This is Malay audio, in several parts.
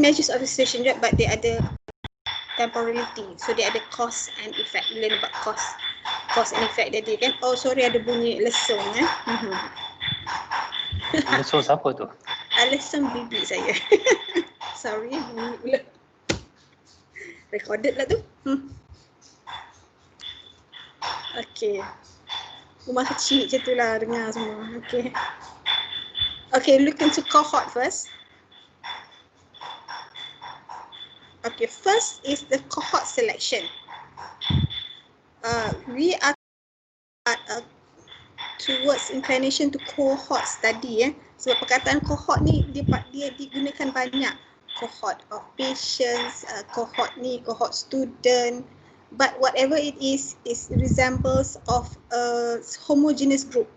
measures of vaccination rate, but they ada temporality. So dia ada cause and effect. Learn about cause and effect tadi kan. Oh sorry, ada bunyi lesung Lesung siapa tu? Lesung bibi saya. Sorry, bunyi pula. Recorded lah tu. Okay. Rumah kecil macam tu lah dengar semua. Okay. Okay, look into cohort first. Okay, first is the cohort selection. We are towards inclination to cohort study. Sebab perkataan cohort ni dia digunakan banyak. Cohort of patients, cohort ni, cohort student. But whatever it is resembles of a homogeneous group.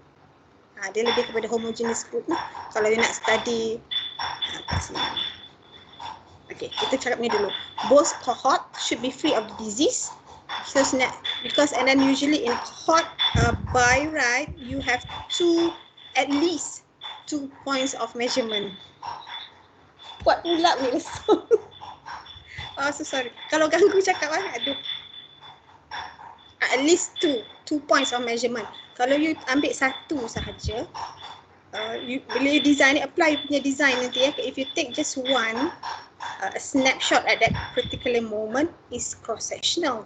Dia lebih kepada homogeneous group ni. Kalau dia nak study kat sini. Okay, kita cakap ni dulu. Both cohort should be free of the disease. Because and then usually in cohort by right you have at least 2 points of measurement. Kuat pula ni lesung. Oh so sorry. Kalau ganggu cakap aduh. At least 2 points of measurement. Kalau you ambil satu sahaja, bila you design ni, apply punya design nanti if you take just one, a snapshot at that particular moment is cross-sectional.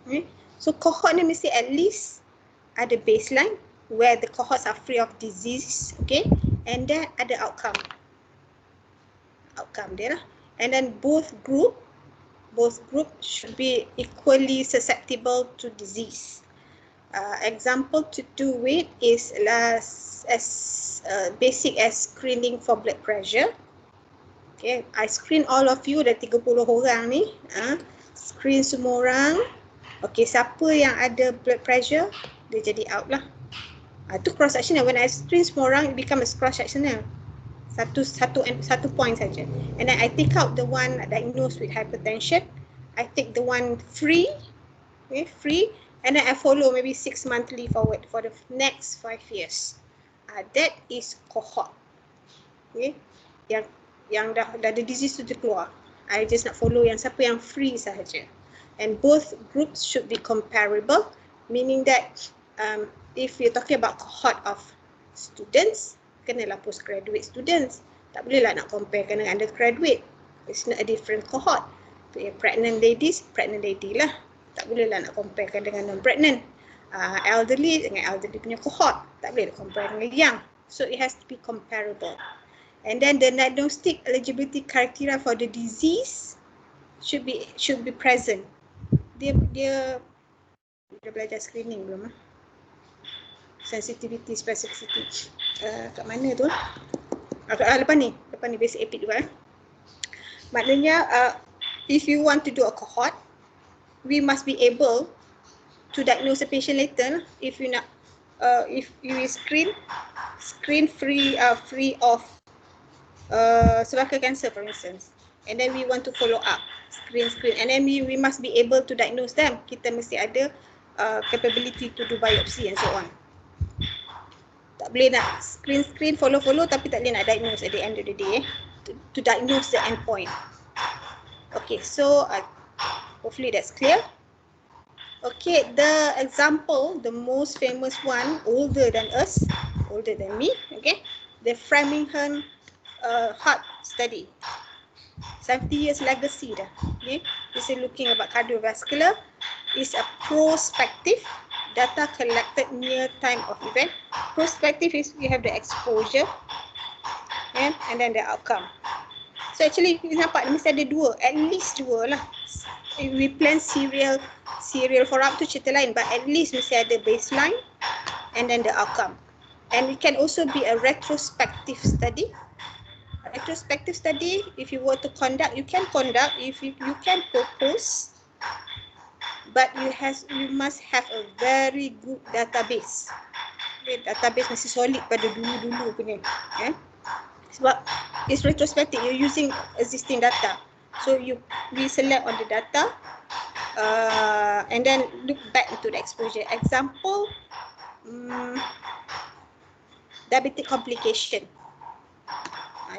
Okay? So cohort ni mesti at least ada baseline where the cohorts are free of disease, okay? And then ada outcome dia lah. And then both group should be equally susceptible to disease. Example to do with is as basic as screening for blood pressure. Okay, I screen all of you, ada 30 orang ni. Screen semua orang. Okay, siapa yang ada blood pressure, dia jadi out lah. Itu cross-sectional. When I screen semua orang, it becomes cross-sectional. Satu point saja. And then I take out the one diagnosed with hypertension. I take the one free, okay, free, and then I follow maybe 6 monthly forward for the next 5 years. That is cohort. Okay, yang dah ada disease tu keluar. I just nak follow yang siapa yang free sahaja. And both groups should be comparable, meaning that if you're talking about cohort of students, kenalah postgraduate students. Tak bolehlah nak comparekan dengan undergraduate. It's not a different cohort. Pregnant lady lah. Tak bolehlah nak comparekan dengan non-pregnant. Elderly dengan elderly punya cohort. Tak boleh nak compare dengan young. So it has to be comparable. And then the diagnostic eligibility criteria for the disease should be present. Dia belajar screening belum? Sensitivity, specificity. Kat mana tu? Lepas ni basic Epid juga. Maknanya if you want to do a cohort, we must be able to diagnose a patient later. If you nak, if you screen free of cervical cancer for instance, and then we want to follow up, screen, and then we must be able to diagnose them. Kita mesti ada capability to do biopsy and so on. Tak boleh nak screen, follow tapi tak boleh nak diagnose at the end of the day to diagnose the endpoint. Okay, so hopefully that's clear. Okay, the example, the most famous one, older than us, older than me, okay, the Framingham heart study. 70 years legacy dah. Okay, this is looking about cardiovascular. It's a prospective data collected near time of event. Prospective is you have the exposure and then the outcome. So actually you nampak mesti ada dua, at least dua lah. We plan serial follow-up tu cerita lain, but at least mesti ada baseline and then the outcome. And it can also be a retrospective study. Retrospective study, if you were to conduct, you can conduct, if you can propose, but you must have a very good database. Okay, database mesti solid pada dulu punya. Sebab it's retrospective, you're using existing data. So we select on the data and then look back into the exposure. Example, diabetic complication.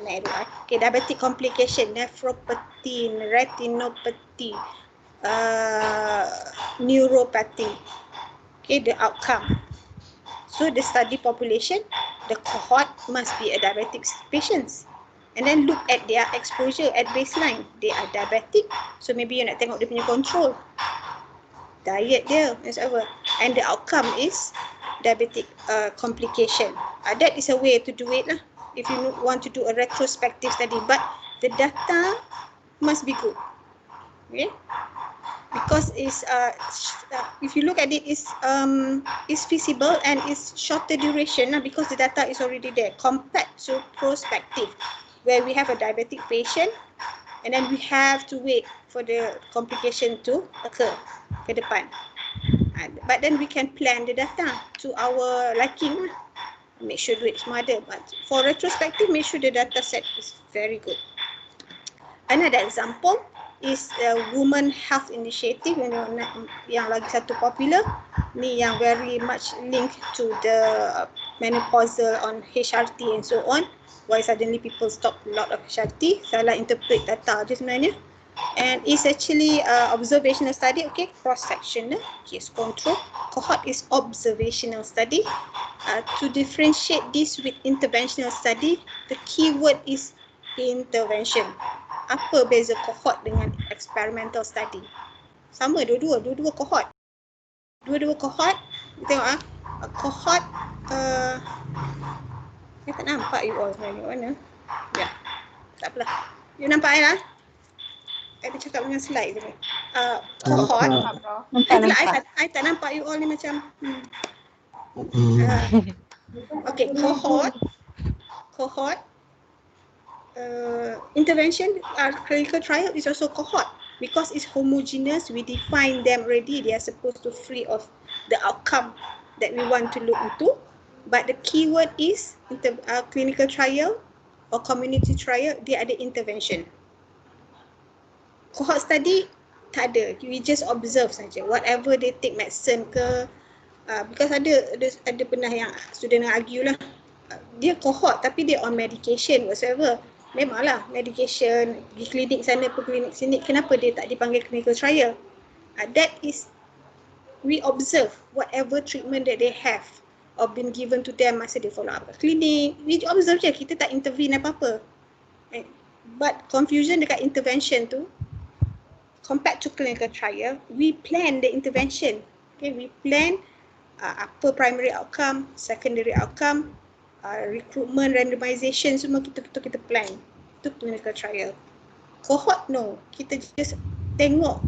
Naik dulu. Okay, diabetic complication, nephropathy, retinopathy, neuropathy. Okay, the outcome. So the study population, the cohort must be a diabetic patients. And then look at their exposure at baseline. They are diabetic, so maybe you nak tengok dia punya control. Diet dia, whatever. And the outcome is diabetic complication. That is a way to do it lah. If you want to do a retrospective study, but the data must be good. Okay, because it's if you look at it, is feasible and it's shorter duration because the data is already there compared to prospective, where we have a diabetic patient and then we have to wait for the complication to occur ke depan. But then we can plan the data to our liking. Make sure duit semua ada. But for retrospective, make sure the data set is very good. Another example is the Women Health Initiative, yang lagi satu popular. Ni yang very much linked to the menopausal on HRT and so on. Why suddenly people stop a lot of HRT? Salah interpret data je sebenarnya. And it's actually observational study, okay, cross-sectional, case control. Cohort is observational study. To differentiate this with interventional study, the keyword is intervention. Apa beza cohort dengan experimental study? Sama dua-dua cohort. Dua-dua cohort, kita tengok cohort, saya tak nampak you all sebenarnya mana. Ya, tak apalah. You nampak lah? Saya cakap dengan slide tadi. Cohort. I tak nampak you all ni macam. Okay, cohort. Intervention, clinical trial is also cohort because it's homogeneous. We define them already. They are supposed to free of the outcome that we want to look into. But the keyword is clinical trial or community trial. Dia ada intervention. Cohort study tak ada. We just observe saja. Whatever they take medicine ke, because ada pernah yang student yang argue lah. Dia cohort tapi dia on medication whatsoever. Memanglah medication, pergi klinik sana, pergi klinik sini, kenapa dia tak dipanggil clinical trial? That is, we observe whatever treatment that they have or been given to them masa dia follow up klinik. We observe je, kita tak intervene apa-apa. But confusion dekat intervention tu, compared to clinical trial, we plan the intervention. Okay, we plan apa primary outcome, secondary outcome, recruitment, randomization, semua kita plan. Itu clinical trial. Cohort no, kita just tengok,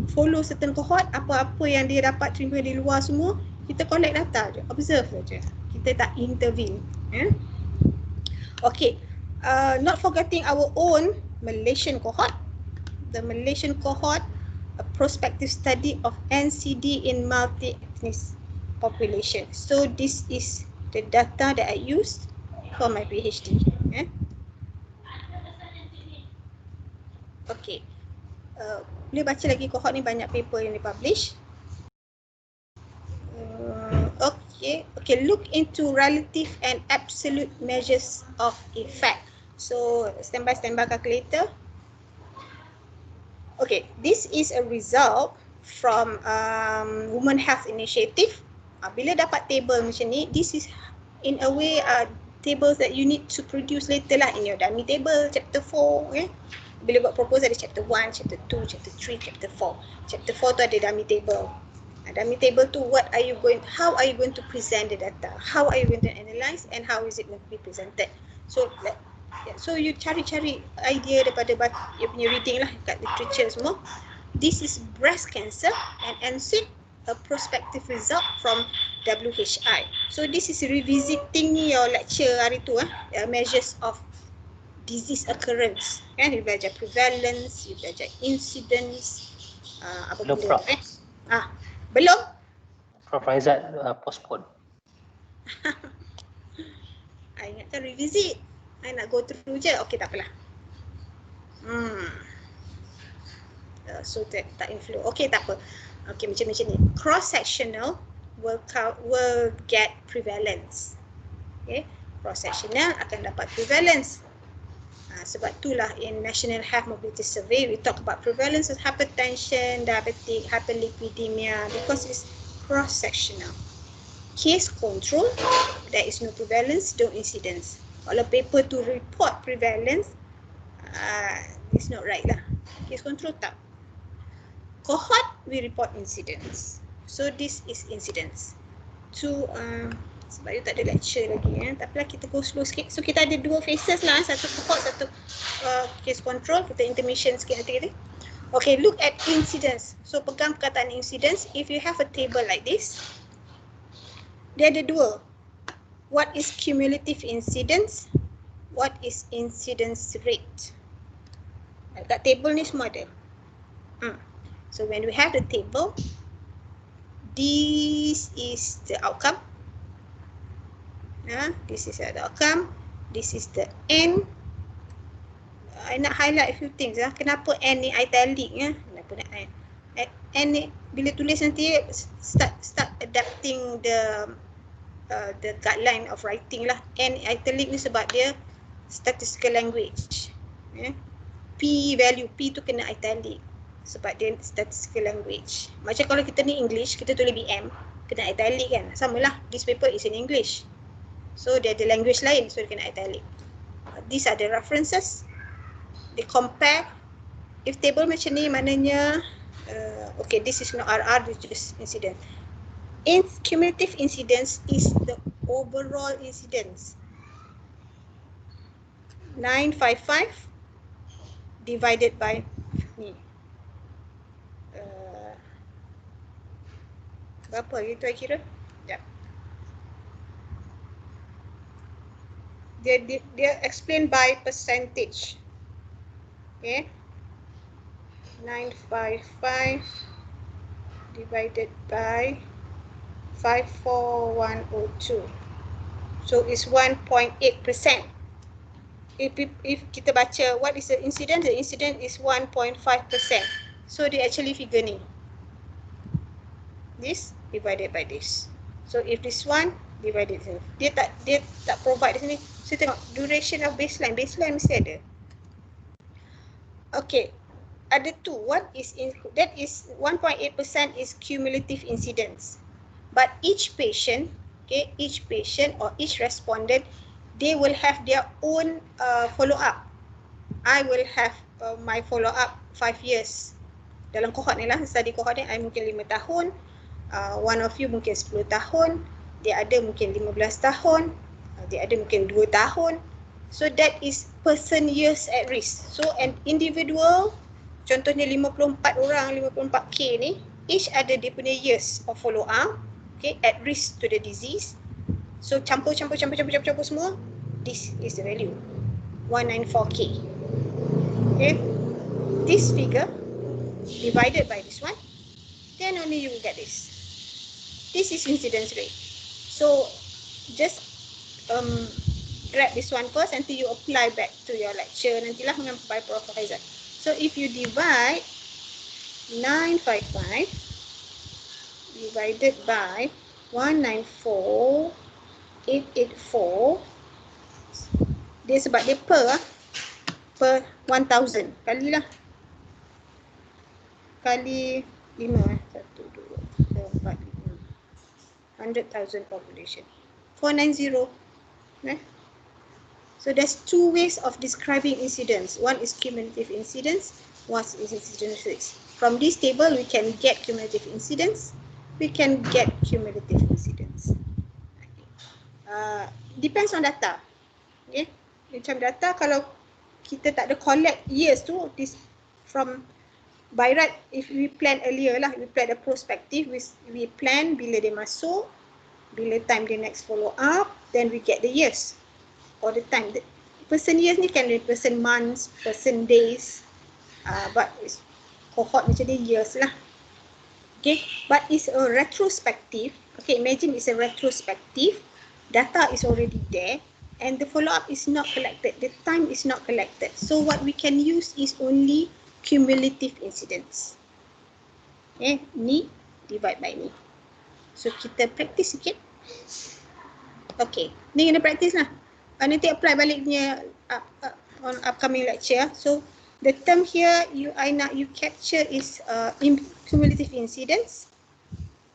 follow certain cohort, apa-apa yang dia dapat terima di luar semua, kita collect data je, observe saja. Kita tak intervene. Okay, not forgetting our own Malaysian cohort. The Malaysian cohort, a prospective study of NCD in multi-ethnic population. So this is the data that I used for my PhD. Okay, boleh baca lagi cohort ni, banyak paper yang dipublish. Okay, look into relative and absolute measures of effect. So standby calculator. Okay, this is a result from Women Health Initiative. Bila dapat table macam ni, this is in a way tables that you need to produce later lah in your dummy table, chapter 4. Okay? Bila buat proposal ada chapter 1, chapter 2, chapter 3, chapter 4. Chapter 4 tu ada dummy table. Dummy table tu how are you going to present the data? How are you going to analyze and how is it going to be presented? So so you cari-cari idea daripada you punya reading lah kat literature semua. This is breast cancer and NSID, a prospective result from WHI. So this is revisiting your lecture hari tu measures of disease occurrence. Kan, you belajar prevalence, you belajar incidence, apa benda. Belum? Prof Raizat postpone. I ingatkan revisit. I nak go through je. Okay, tak apalah. So tak inflow. Okay, tak apa. Okay, macam ni. Cross-sectional will get prevalence. Okay, cross-sectional akan dapat prevalence. Sebab itulah in National Health Mobility Survey, we talk about prevalence of hypertension, diabetic, hyperlipidemia, because it's cross-sectional. Case control, there is no prevalence, no incidence. Kalau paper to report prevalence, it's not right lah. Case control tak. Cohort, we report incidence. So this is incidence. Sebab dia tak ada lecture lagi tapi lah kita go slow sikit. So kita ada dua phases lah, satu cohort, satu case control. Kita intermission sikit nanti. Okay, look at incidence. So pegang perkataan incidence. If you have a table like this, dia ada dua. What is cumulative incidence? What is incidence rate? Kat table ni semua ada. So when we have the table, this is the outcome. This is the outcome. This is the N. I nak highlight a few things. Kenapa N ni italic? Kenapa nak N? N ni bila tulis nanti start adapting the guideline of writing lah. N italic ni sebab dia statistical language. P value, P tu kena italic sebab dia statistical language. Macam kalau kita ni English, kita tulis BM, kena italic kan. Samalah, this paper is in English. So dia ada language lain, so dia kena italic. These are the references. They compare. If table macam ni, maknanya okay, this is not RR, this is incident. Cumulative incidence is the overall incidence. 955 divided by ni. Berapa gitu I kira? Ya. Dia explain by percentage. Okay. 955 divided by 54102. So it's 1.8%. If kita baca what is the incident is 1.5%. So dia actually figure ni. This divided by this. So if this one divided by this. Dia tak provide di sini. So tengok duration of baseline. Baseline mesti ada. Okay. Ada two. That is 1.8% is cumulative incidence. But each patient, okay, each patient or each respondent, they will have their own follow-up. I will have my follow-up 5 years. Dalam cohort ni lah, study cohort ni, I mungkin 5 tahun. One of you mungkin 10 tahun. Dia ada mungkin 15 tahun. Dia ada mungkin 2 tahun. So that is person years at risk. So an individual, contohnya 54 orang, 54K ni, each ada dia punya years of follow-up, okay, at risk to the disease. So campur semua. This is the value. 194K. Okay. This figure divided by this one, then only you will get this. This is incidence rate. So just grab this one first until you apply back to your lecture. Nantilah by Prof. Faizal. So if you divide 955 divided by 194,884, dia sebab dia per 1000 kalilah kali 5 1 2 3 4 5 100,000 population 490. So there's two ways of describing incidence. One is cumulative incidence, one is incidence rate. From this table we can get cumulative incidence, we can get cumulative incidence. Depends on data. Okay. Macam data kalau kita tak ada collect years tu, this from by right, if we plan earlier lah, we plan the prospective, we plan bila dia masuk, bila time dia next follow up, then we get the years or the time. The person years ni can be person months, person days, but it's cohort macam ni years lah. Okay, but it's a retrospective. Okay, imagine it's a retrospective. Data is already there and the follow up is not collected. The time is not collected. So what we can use is only cumulative incidence. Okay, ni divide by ni. So kita practice sikit. Okay, ni kena practice lah. Nanti apply balik punya on upcoming lecture. So the term here you capture is cumulative incidence.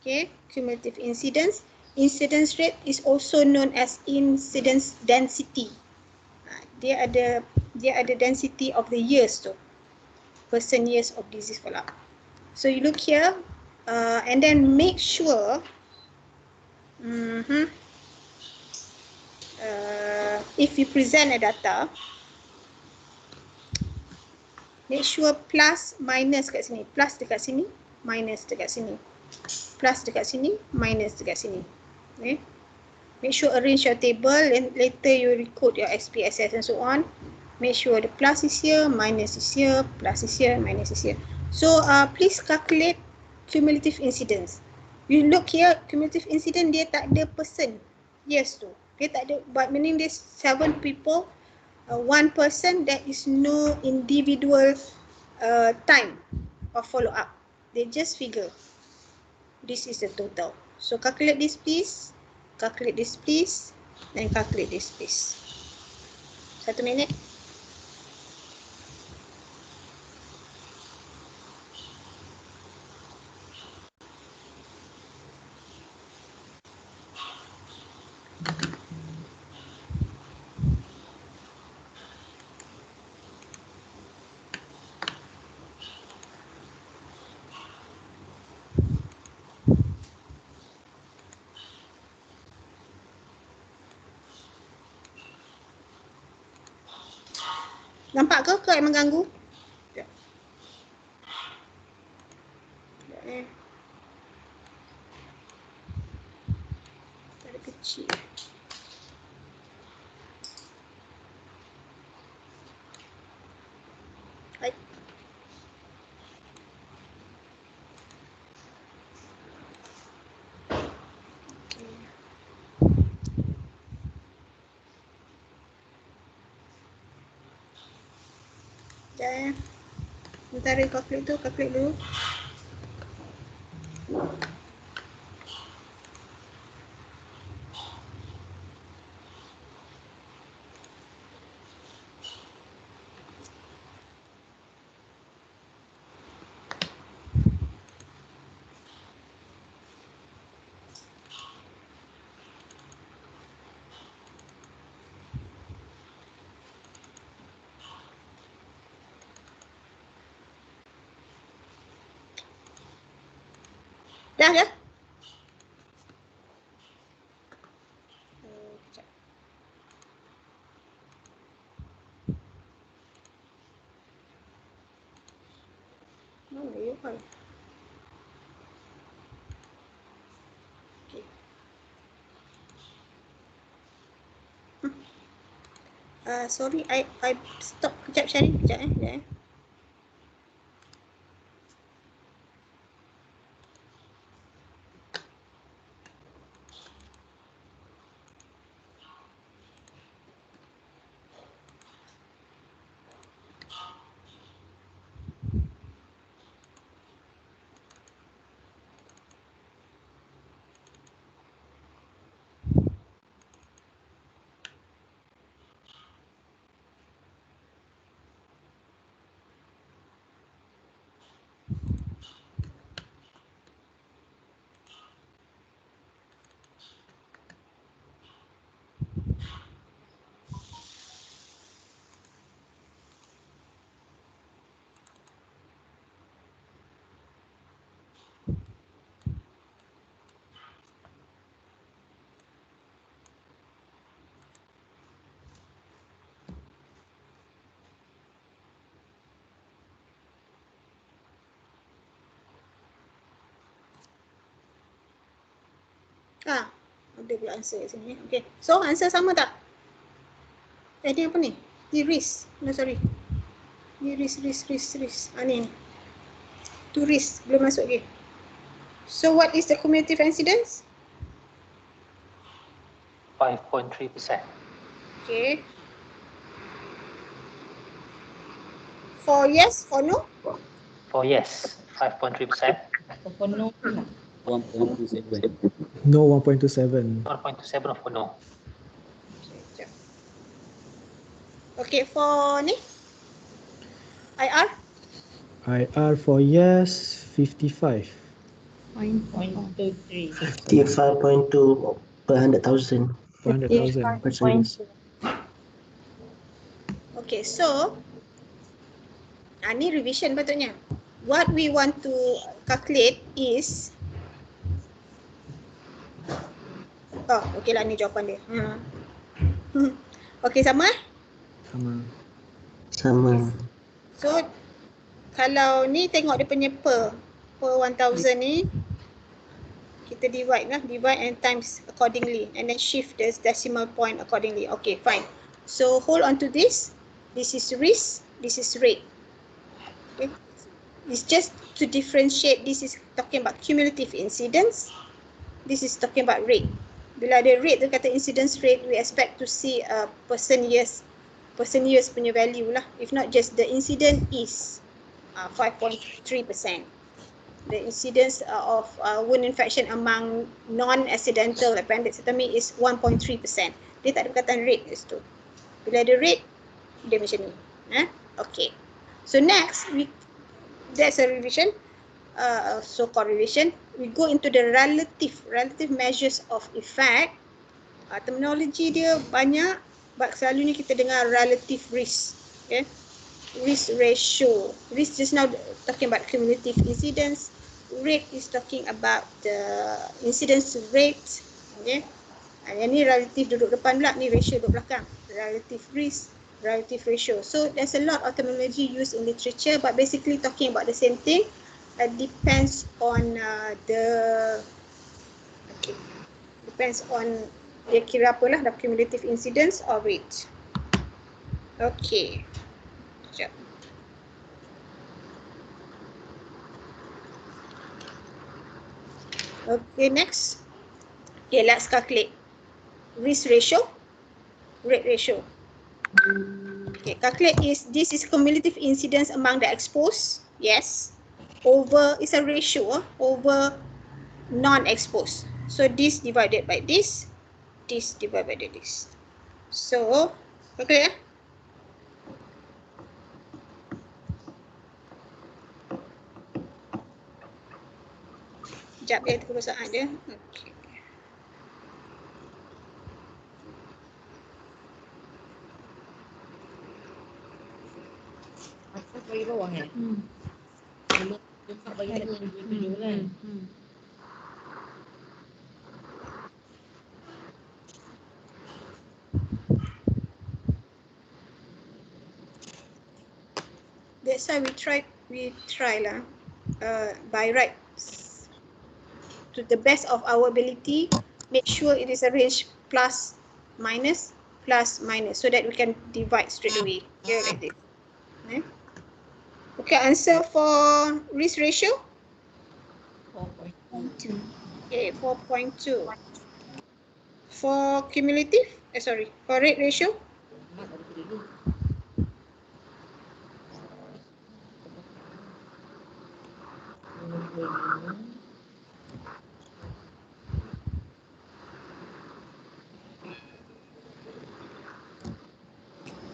Okay, cumulative incidence. Incidence rate is also known as incidence density. Dia ada density of the years tu, person years of disease follow-up. So you look here and then make sure if you present a data, make sure plus minus kat sini, plus dekat sini, minus dekat sini, plus dekat sini, minus dekat sini. Okay. Make sure arrange your table and later you recode your SPSS and so on. Make sure the plus is here, minus is here, plus is here, minus is here. So please calculate cumulative incidence. You look here, cumulative incidence dia tak ada person. Yes tu. Dia tak ada, but meaning there's 7 people, 1 person, there is no individual time of follow up. They just figure. This is the total. So calculate this please. Calculate this please, then calculate this please. 1 minit. Nampak ke yang mengganggu? Sekejap. Sekejap ada kecil. Baik. Sekejap Bentar calculate tu, calculate dulu. Dah ke? Sekejap. Mana you kan? Okay. Sorry, I stop kejap sharing. Kejap kejap ada pula answer kat sini. Okay. So answer sama tak? Ni apa ni? Ni risk. No sorry. Ni risk. Ni. Tu risk. Belum masuk lagi. So what is the cumulative incidence? 5.3%. Okay. For yes, for no? For yes, 5.3%. For no, 1.27. No, 1.27. 1.27 for no. Okay, for ni IR IR for yes, 55. 0.23. 55.2 per 100,000 100,000. per series. Okay, so ni revision patutnya. What we want to calculate is okay lah ni jawapan dia. Okay, sama eh? Sama. Sama. So kalau ni tengok dia punya per 1000 ni, kita divide and times accordingly and then shift the decimal point accordingly. Okay, fine. So hold on to this. This is risk, this is rate. Okay. It's just to differentiate. This is talking about cumulative incidence. This is talking about rate. Bila ada rate tu kata incidence rate, we expect to see a person years punya value lah. If not, just the incident is 5.3%. The incidence of wound infection among non-accidental appendectomy is 1.3%. Dia tak ada perkataan rate kat situ. Bila ada rate, dia macam ni. Okay. So next, that's a revision, so-called revision. We go into the relative measures of effect. Terminologi dia banyak, but selalunya kita dengar relative risk. Okay. Risk ratio. Risk just now talking about cumulative incidence. Rate is talking about the incidence rate. Okay. Yang ni relative duduk depan pula, ni ratio duduk belakang. Relative risk, relative ratio. So there's a lot of terminology used in literature, but basically talking about the same thing. Depends on depends on dia kira apalah, the cumulative incidence or rate. Okay. Sekejap. Okay, next. Okay, let's calculate risk ratio, rate ratio. Okay, calculate this is cumulative incidence among the exposed, yes, over, it's a ratio over non-exposed. So this divided by this divided by this. So, okay. Sekejap dia tunggu saat dia. Okay. Apa bagi bawah ni? Belum bagi kat 27 kan? That's why we try lah by right, to the best of our ability, make sure it is a range plus minus, so that we can divide straight away. Okay, like this. Okay, answer for risk ratio? 4.2. Okay, 4.2. For cumulative, for rate ratio? Mak ada dulu.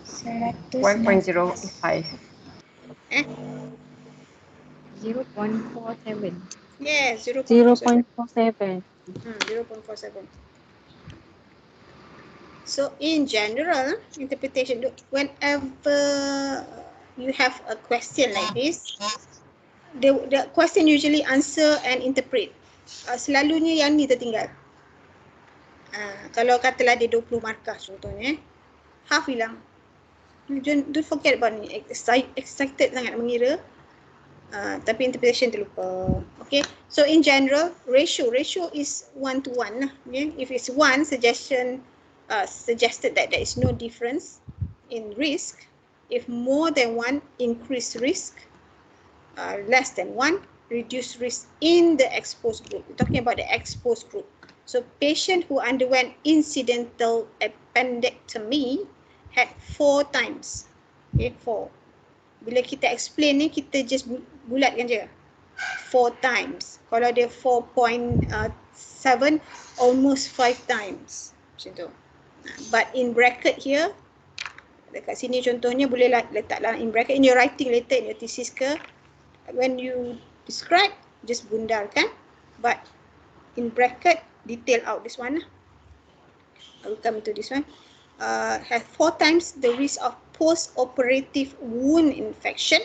Seratus 1.05. 0.47. Yeah, 0.47. 0.47. 0.47. So in general, interpretation, whenever you have a question like this, the question usually answer and interpret. Selalunya yang ni tertinggal. Kalau katalah dia 20 markah contohnya, half hilang. Don't forget about ni. Excited sangat mengira, tapi interpretation terlupa. Okay, so in general, ratio is 1 to 1 lah. Okay? If it's 1, suggested that there is no difference in risk. If more than 1, increase risk. Less than 1, reduce risk in the exposed group. We're talking about the exposed group. So patient who underwent incidental appendectomy had 4 times. Okay, 4. Bila kita explain ni, kita just bulatkan je. 4 times. Kalau dia 4.7, almost 5 times. Macam tu. But in bracket here, Dekat sini contohnya boleh letak dalam in bracket in your writing later in your thesis ke, when you describe just bundarkan, but in bracket detail out this one. I will come to this one. Have 4 times the risk of post-operative wound infection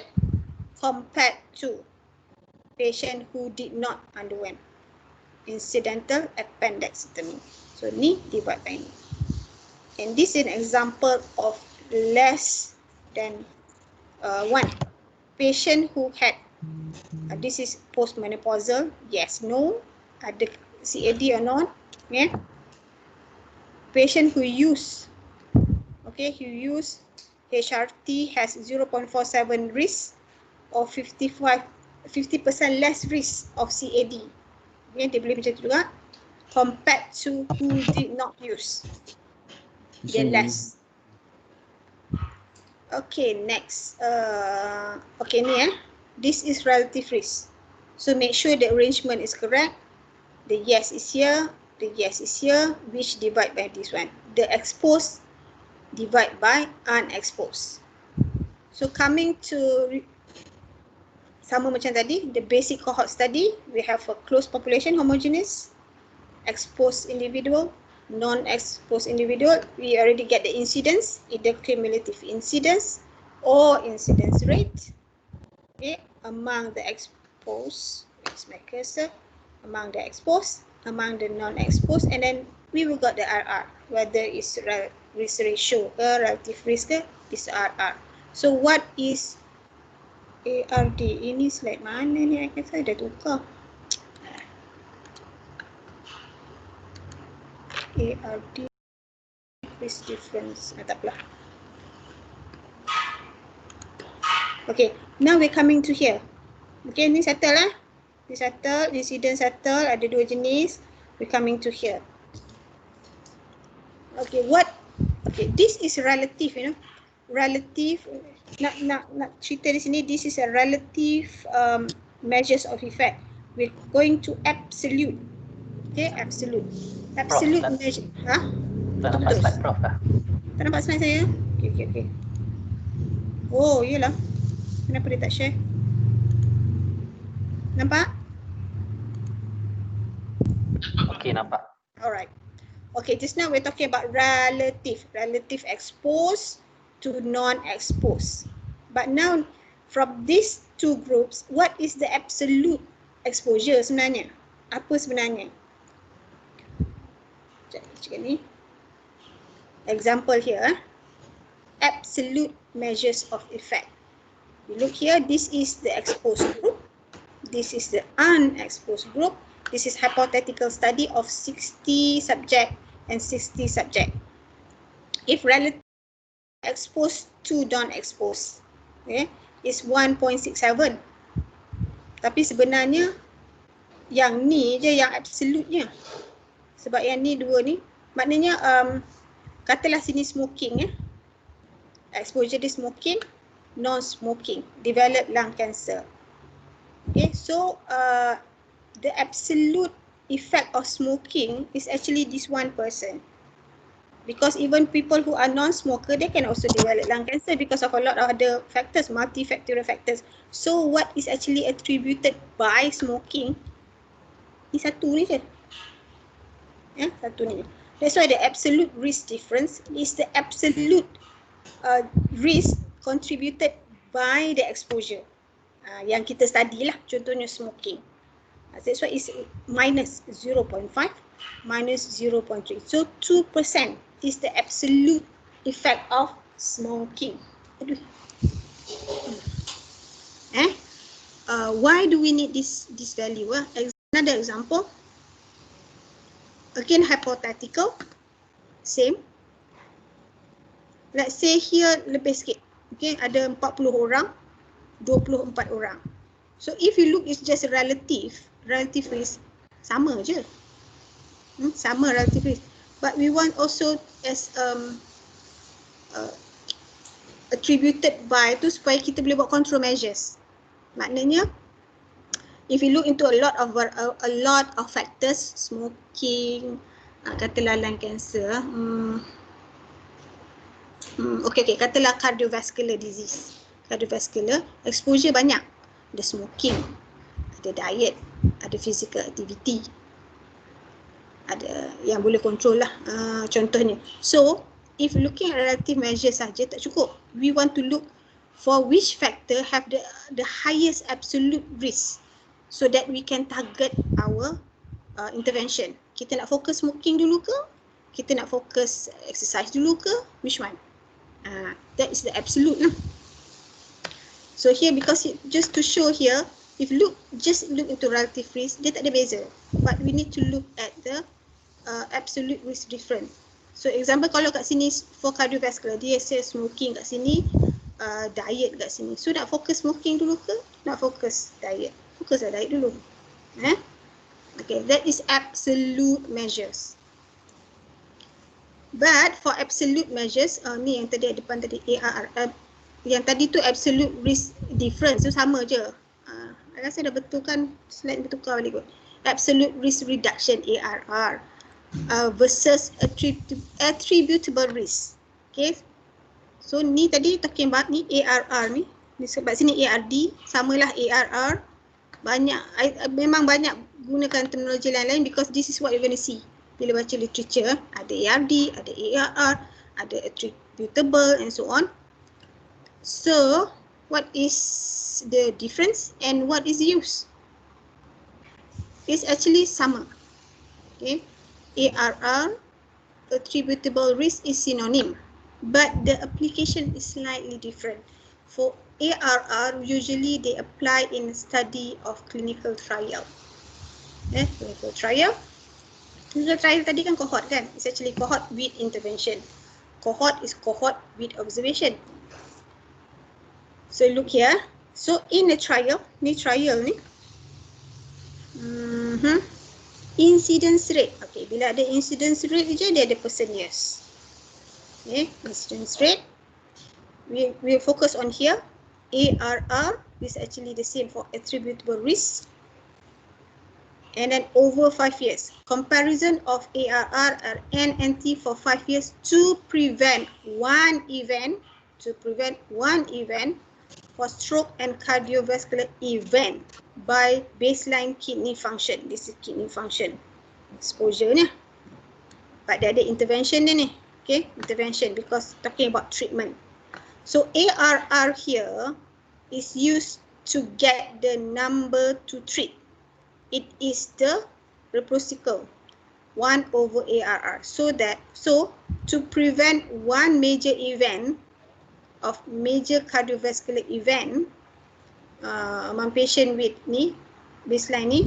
compared to patient who did not underwent incidental appendectomy. So ni divide by ni. And this is an example of less than 1. Patient who had, this is postmenopausal, yes, no, ada CAD or not, yeah. Patient who use, okay, who use HRT has 0.47 risk or 50% less risk of CAD. Okay, dia boleh macam tu juga. Compared to who did not use. Dia less. Okay, next. Okay, ni this is relative risk. So make sure the arrangement is correct. The yes is here, the yes is here, which divide by this one. The exposed divide by unexposed. So coming to sama macam tadi, the basic cohort study, we have a closed population homogeneous, exposed individual, non-exposed individual. We already get the incidence, either cumulative incidence or incidence rate, okay, among the exposed, where's my cursor, among the exposed, among the non-exposed, and then we will got the RR, whether it's risk ratio ke, relative risk ke, is RR. So what is ARD? Ini slide mana ni? Saya dah tukar. ARD risk difference. Tak apalah. Okay, now we're coming to here. Okay, ni settle lah. Ni settle, incident settle, ada 2 jenis. We're coming to here. Okay, okay, this is relative, you know. Relative, nak cerita di sini, this is a relative measures of effect. We're going to absolute. Okay, absolute. Absolute measure. Ha? Tak nampak slide Prof lah. Tak nampak slide saya? Okay. Oh, iyalah. Kenapa dia tak share? Nampak? Okay, nampak. Alright. Okay, just now we're talking about relative exposed to non-exposed. But now, from these 2 groups, what is the absolute exposure sebenarnya? Apa sebenarnya? Cakap ni. Example here. Absolute measures of effect. You look here, this is the exposed group. This is the unexposed group. This is hypothetical study of 60 subject and 60 subject. If relative exposed to non-exposed, okay, is 1.67. Tapi sebenarnya yang ni je yang absolute-nya. Sebab yang ni 2 ni, maknanya katalah sini smoking, exposure dia smoking, non-smoking, develop lung cancer. Okay, so the absolute effect of smoking is actually this 1%. Because even people who are non-smoker, they can also develop lung cancer because of a lot of other factors, multifactorial factors. So what is actually attributed by smoking, ni satu ni je. Satu ni. That's why the absolute risk difference is the absolute risk contributed by the exposure. Yang kita study lah, contohnya smoking. That's why it's minus 0.5, minus 0.3. So 2% is the absolute effect of smoking. Why do we need this value? Another example. Again, hypothetical. Same. Let's say here lebih sikit. Okay, ada 40 orang, 24 orang. So if you look, it's just relative risk, sama je. Sama relative risk. But we want also as attributed by tu supaya kita boleh buat control measures. Maknanya if you look into a lot of factors, smoking, katalah lung cancer, Okay, katalah cardiovascular disease. Cardiovascular exposure banyak. Ada smoking, ada diet, ada physical activity. Ada yang boleh control lah contohnya. So, if looking at relative measures saja tak cukup. We want to look for which factor have the highest absolute risk so that we can target our intervention. Kita nak fokus smoking dulu ke? Kita nak fokus exercise dulu ke? Which one? That is the absolute lah. So here, because just to show here, if just look into relative risk, dia tak ada beza. But we need to look at the absolute risk difference. So example kalau kat sini for cardiovascular, dia say smoking kat sini, diet kat sini. So nak fokus smoking dulu ke? Nak fokus diet? Fokus lah diet dulu. Okay, that is absolute measures. But for absolute measures, ni yang tadi depan tadi ARR, yang tadi tu absolute risk difference, so sama je. I rasa dah betul kan, slide bertukar balik kot. Absolute risk reduction ARR versus attributable risk. Okay, so ni tadi talking about ni ARR ni sebab sini ARD, samalah ARR. Memang banyak gunakan terminologi lain-lain because this is what you're going to see. Bila baca literature, ada ARD, ada ARR, ada attributable and so on. So, what is the difference and what is used? It's actually sama. Okay, ARR, attributable risk is synonym, but the application is slightly different. For ARR, usually they apply in study of clinical trial. Clinical trial. Clinical trial tadi kan cohort kan? It's actually cohort with intervention. Cohort is cohort with observation. So look here. So in a trial, ni trial ni. Incidence rate. Okay, bila ada incidence rate je, dia ada percent years. Okay, incidence rate. We focus on here. ARR is actually the same for attributable risk. And then over 5 years. Comparison of ARR and NT for 5 years to prevent one event for stroke and cardiovascular event by baseline kidney function. This is kidney function exposure ni. But dia ada intervention dia ni. Okay, intervention because talking about treatment. So ARR here is used to get the number to treat. It is the reciprocal 1 over ARR. So to prevent one major event of major cardiovascular event among patient with ni baseline ni,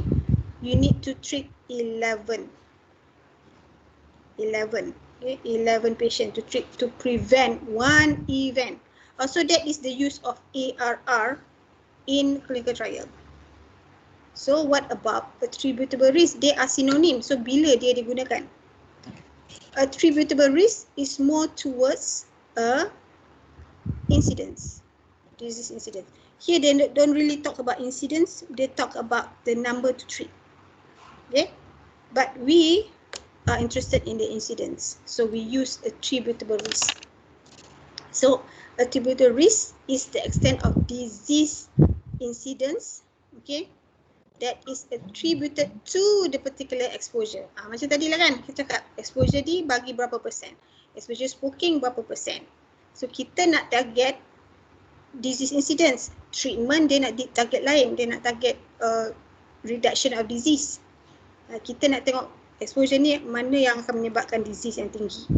you need to treat 11. 11 patient to prevent one event. Also, that is the use of ARR in clinical trial. So what about attributable risk? They are synonym. So bila dia digunakan? Attributable risk is more towards incidence, disease incidence. Here they don't really talk about incidence. They talk about the number to treat. Okay, but we are interested in the incidence. So we use attributable risk. So attributable risk is the extent of disease incidence. Okay, that is attributed to the particular exposure. Macam tadi lah kan, kita cakap exposure ni bagi berapa persen. Exposure smoking berapa persen. So kita nak target disease incidence. Treatment dia nak target lain. Dia nak target reduction of disease. Kita nak tengok exposure ni mana yang akan menyebabkan disease yang tinggi.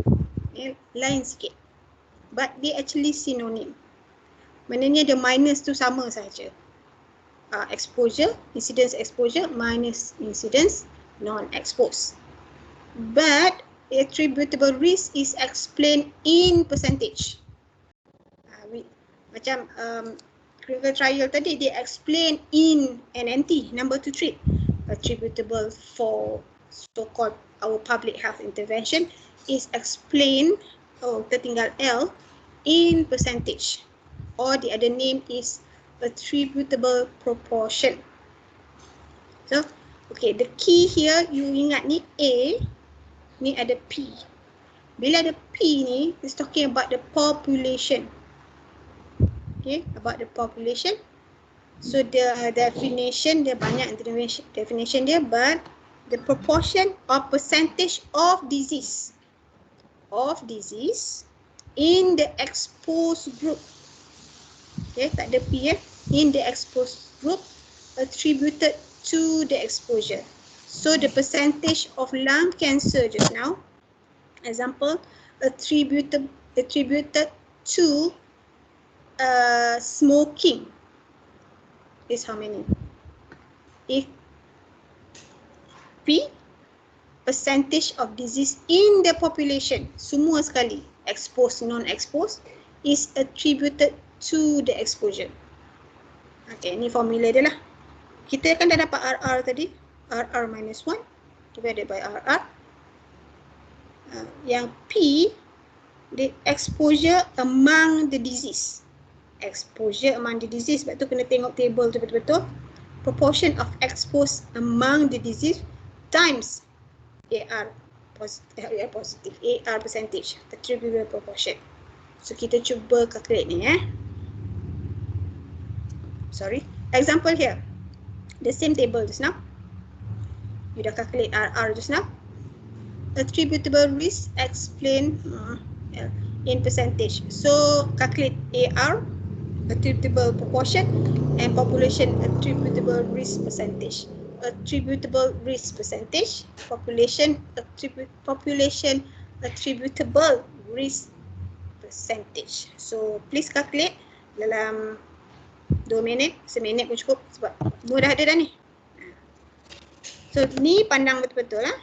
Lain sikit. But they actually synonym. Maknanya the minus tu sama saja. Exposure, incidence exposure minus incidence non-exposed. But attributable risk is explained in percentage. Macam clinical trial tadi, dia explain in NNT, number to treat. Attributable for so-called our public health intervention is explained, tertinggal L, in percentage. Or the other name is attributable proportion. So, okay, the key here, you ingat ni A, ni ada P. Bila ada P ni, it's talking about the population. Okay, about the population. So the definition dia banyak definition dia, but the proportion or percentage of disease in the exposed group. Okay, tak ada P in the exposed group attributed to the exposure. So the percentage of lung cancer just now, example, attributed to smoking is how many? If P, percentage of disease in the population, semua sekali, exposed, non-exposed, is attributed to the exposure. Okay, ni formula dia lah. Kita kan dah dapat RR tadi, RR minus 1 divided by RR. Yang P, the exposure among the disease. Exposure among the disease, sebab tu kena tengok table tu betul-betul. Proportion of exposed among the disease times AR positive, AR percentage, attributable proportion. So kita cuba calculate ni Sorry, example here. The same table just now. You dah calculate RR just now. Attributable risk explain in percentage. So calculate AR, attributable proportion, and population attributable risk percentage. Attributable risk percentage, population attributable risk percentage. So please calculate dalam 2 minit, seminit pun cukup sebab semua dah ada dah ni. So ni pandang betul-betul lah.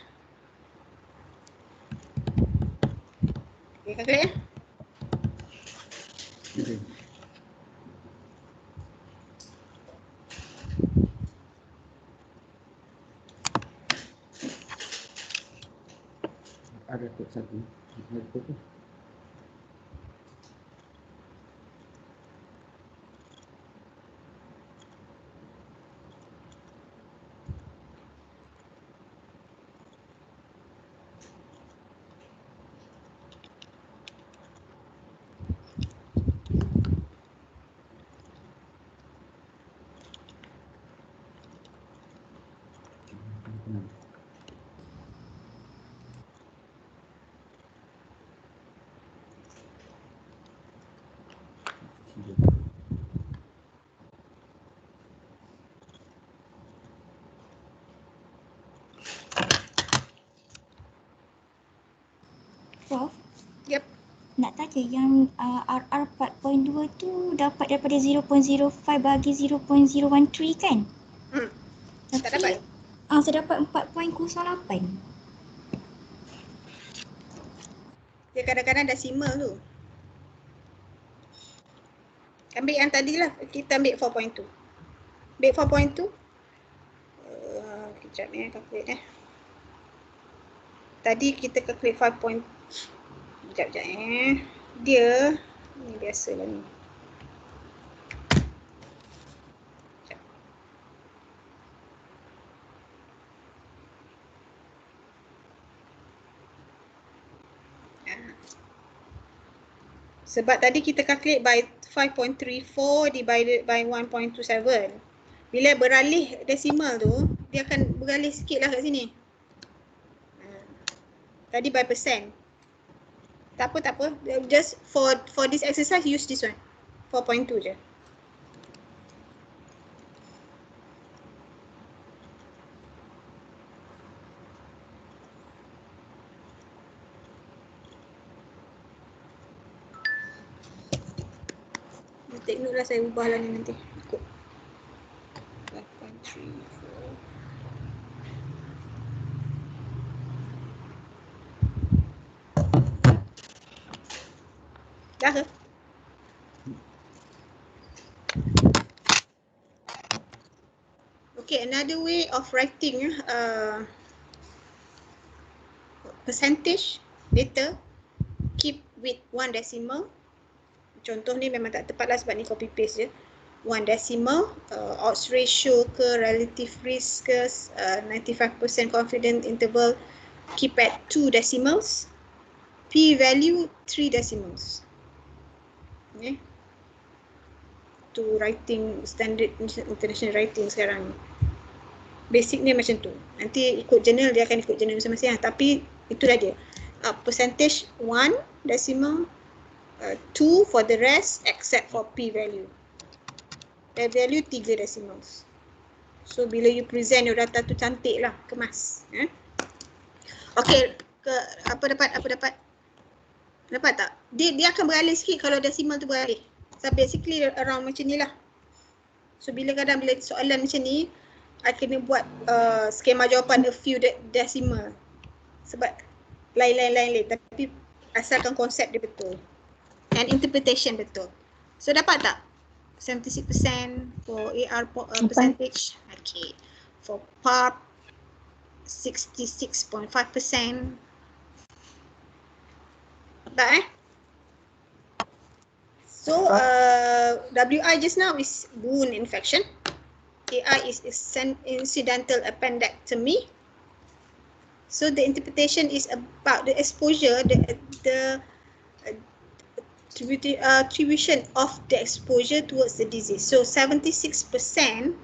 Okay, calculate Okay. Ada kod satu. Ada kod tu. Prof, Yep. nak tanya yang RR 4.2 tu dapat daripada 0.05 bagi 0.013 kan? Tak dapat. Saya dapat 4.08. Dia kadang-kadang decimal tu. Ambil yang tadi lah, kita ambil 4.2. Ambil 4.2. Kejap calculate Tadi kita calculate 5. Sekejap. Dia, ni biasalah ni. Sekejap. Sebab tadi kita calculate by 5.34 divided by 1.27. Bila beralih desimal tu, dia akan beralih sikit lah kat sini. Tadi by percent. Tak apa. Just for this exercise, use this one. 4.2 je. Take note lah, saya ubah lah ni nanti. Ikut. 5.34. Dah ke? Okay, another way of writing percentage data keep with 1 decimal. Contoh ni memang tak tepat lah sebab ni copy paste je. 1 decimal, odds ratio ke, relative risk ke, 95% confidence interval keep at 2 decimals. P P value 3 decimals. Okay. Tu writing standard international writing sekarang. Basicnya macam tu. Nanti ikut journal dia akan ikut journal masing-masing. Tapi itulah dia. Percentage 1 decimal, 2 for the rest except for P value. P value 3 decimals. So bila you present your data tu cantik lah, kemas. Okay, apa dapat? Dapat tak? Dia akan beralih sikit kalau decimal tu beralih. So basically around macam ni lah. So bila soalan macam ni, I kena buat skema jawapan a few decimal. Sebab lain. Tapi asalkan konsep dia betul. And interpretation betul. So dapat tak? 76% for AR percentage. Okay. For PARP, 66.5%. Dapat So WI just now is wound infection. AI is incidental appendectomy. So the interpretation is about the exposure, the attribution of the exposure towards the disease. So 76%,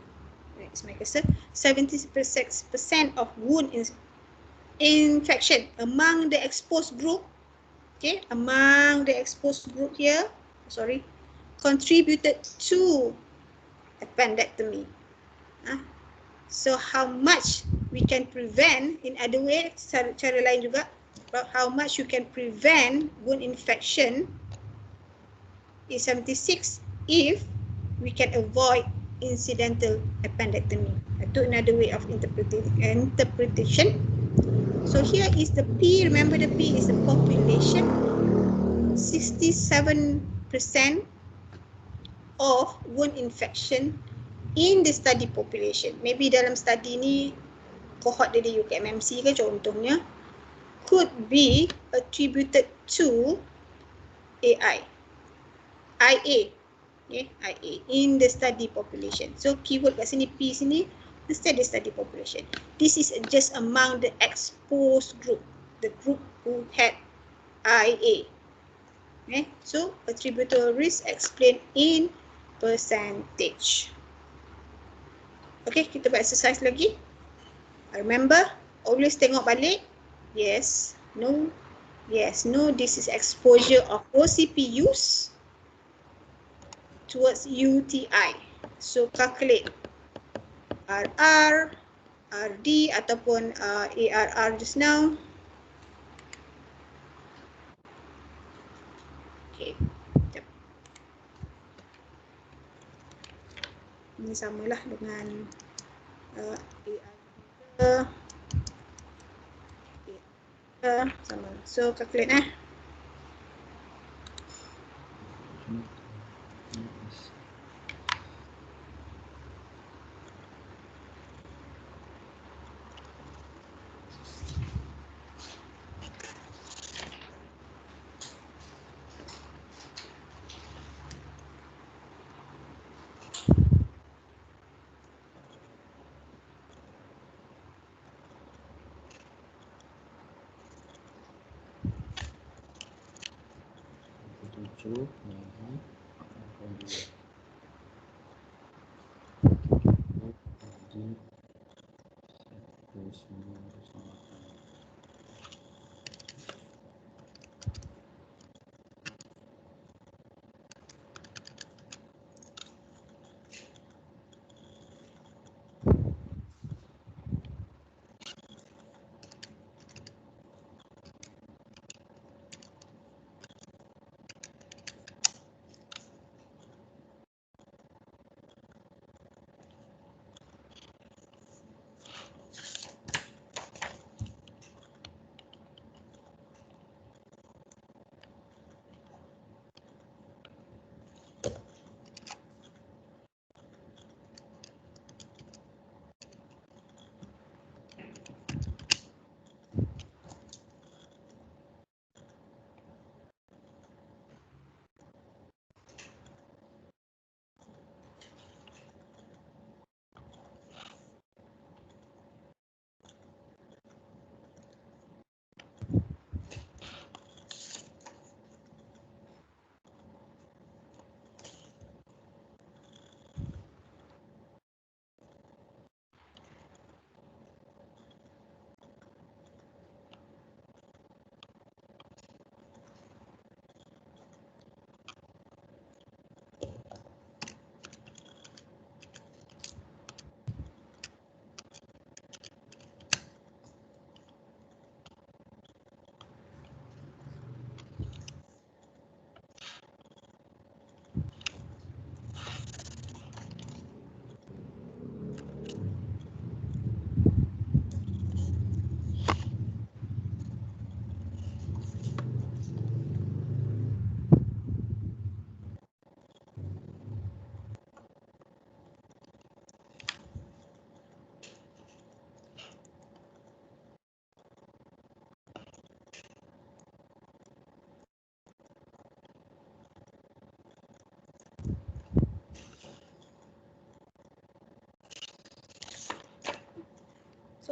let's make a 76% of wound infection among the exposed group. Okay, among the exposed group here, contributed to appendectomy. So how much we can prevent, in other way, cara lain juga, about how much you can prevent wound infection is 76 if we can avoid incidental appendectomy. Itu another way of interpretation. So here is the P, remember the P is the population. 67% of wound infection in the study population. Maybe dalam study ni cohort dari UKMMC ke contohnya, could be attributed to AI. IA. Okay, IA in the study population. So keyword kat sini P sini instead the study population. This is just among the exposed group, the group who had IA. Okay, so attributable risk explained in percentage. Okay, kita buat exercise lagi. Remember, always tengok balik. Yes, no, yes, no. This is exposure of OCP use towards UTI. So calculate RR, RD ataupun ARR just now. Okay. Ini samalah dengan sama. So calculate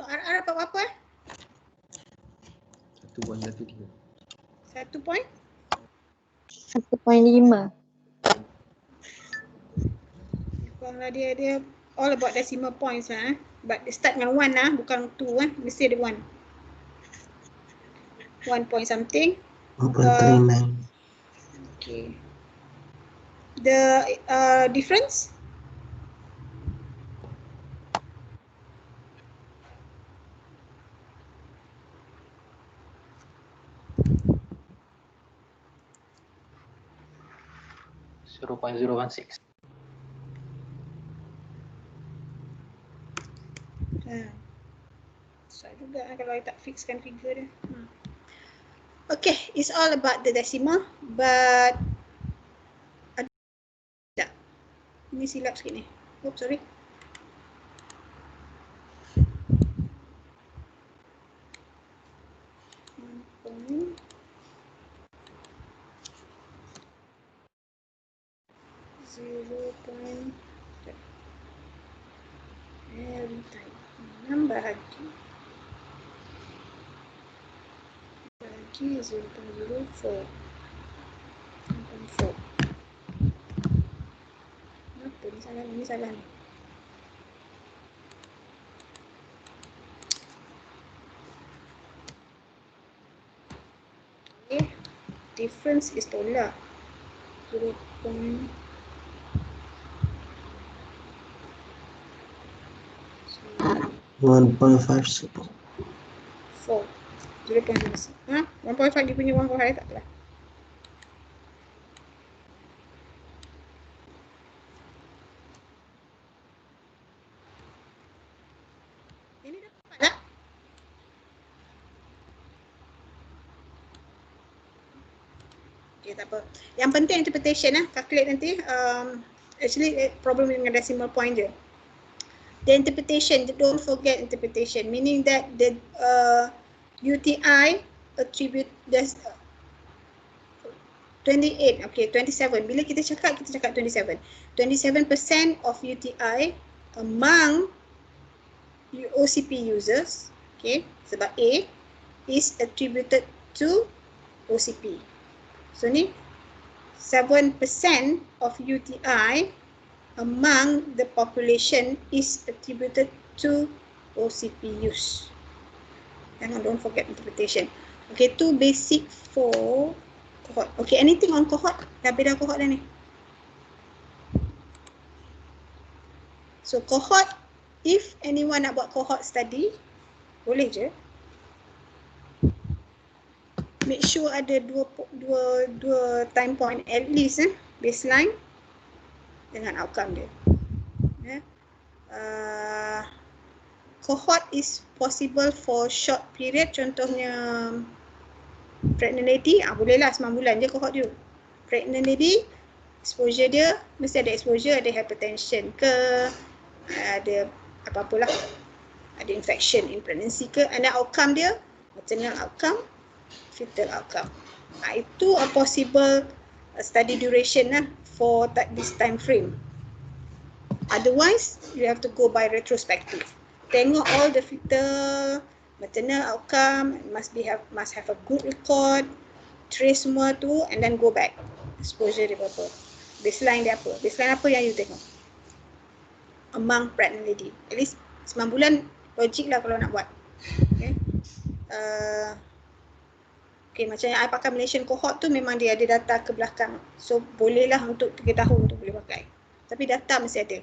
So RR dapat berapa? 1.13. 1 point? 1.5. Kuranglah dia all about decimal points lah. But dia start dengan 1 lah, bukan 2 mesti ada 1. 1 point something. 1.39. Okay. The difference? Zero point 0.016. Susah juga kalau I tak fixkan figure dia. Okay, it's all about the decimal, but ada. Ini silap sikit ni. Oops, sorry. Every time. Nambah lagi. Lagi 0.04. 0.4. Apa ni salah ni? Ni salah ni. Okay. Difference is tolak. 0. 1.56. 4. 0.06. 1.5 dia punya 1.5 tak apalah. Ini dapat tak? Okay, tak apa. Yang penting interpretation calculate nanti. Actually problem dengan decimal point je. The interpretation, don't forget interpretation, meaning that the UTI attribute there's 28, okay, 27. Bila kita cakap 27. 27% of UTI among OCP users, okay, sebab A is attributed to OCP. So ni 7% of UTI among the population is attributed to OCP use. And don't forget interpretation. Okay, tu basic for cohort. Okay, anything on cohort? Dah beda cohort dah ni. So cohort, if anyone nak buat cohort study, boleh je. Make sure ada dua time point at least, baseline dengan outcome dia. Cohort is possible for short period, contohnya pregnant lady, bolehlah 9 bulan je cohort dia. Pregnant lady, exposure dia mesti ada exposure, ada hypertension ke, ada apa-apalah, ada infection in pregnancy ke, and outcome dia maternal outcome, fetal outcome. Itu a possible study duration for this time frame. Otherwise, you have to go by retrospective. Tengok all the fetal, maternal outcome, must have a good record, trace semua tu, and then go back. Exposure dia berapa? Baseline dia apa? Baseline apa yang you tengok? Among pregnant lady. At least 9 bulan, logik lah kalau nak buat. Okay. Okay, macam yang I pakai Malaysian cohort tu memang dia ada data ke belakang. So, bolehlah untuk 3 tahun tu boleh pakai. Tapi data mesti ada.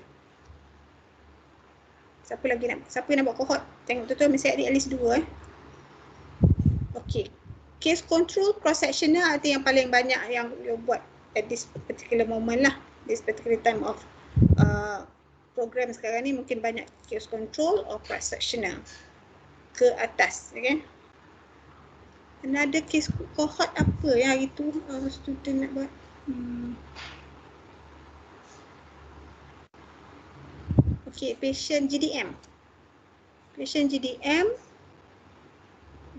Siapa yang nak buat cohort? Tengok tu mesti ada at least 2. Okay. Case control cross-sectional arti yang paling banyak yang you buat at this particular moment lah. This particular time of program sekarang ni mungkin banyak case control or cross-sectional ke atas. Okay. Another case cohort apa yang hari tu student nak buat? Okay, patient GDM. Patient GDM,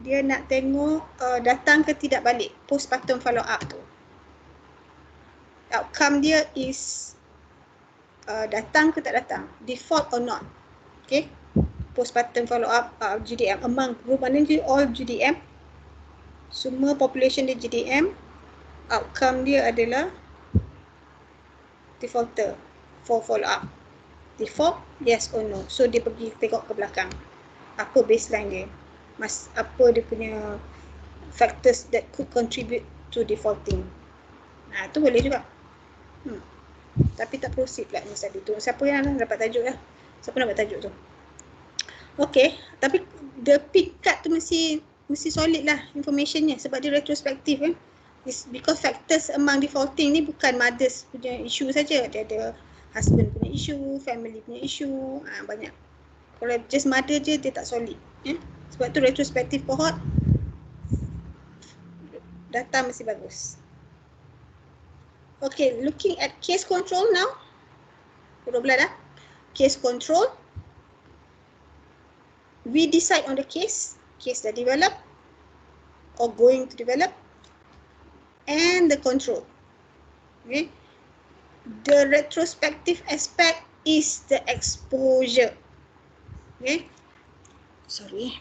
dia nak tengok datang ke tidak balik, postpartum follow up tu. Outcome dia is datang ke tak datang, default or not. Okay, postpartum follow-up GDM among group, maknanya all GDM, semua population dia GDM, outcome dia adalah defaulter for follow-up. Default, yes or no. So dia pergi tengok ke belakang. Apa baseline dia? Apa dia punya factors that could contribute to defaulting. Tu boleh juga. Tapi tak proceed pula ni tadi tu. Siapa yang dapat tajuk lah? Siapa nak dapat tajuk tu? Okay, tapi the pick cut tu mesti solid lah informationnya sebab dia retrospektif kan. Because factors among defaulting ni bukan mothers punya issue saja. Dia ada husband punya issue, family punya issue, banyak. Kalau just mother je dia tak solid. Sebab tu retrospektif cohort data mesti bagus. Okay, looking at case control now. Huruf belah dah. Case control. We decide on the case dah develop or going to develop, and the control. Okay. The retrospective aspect is the exposure. Okay. Sorry.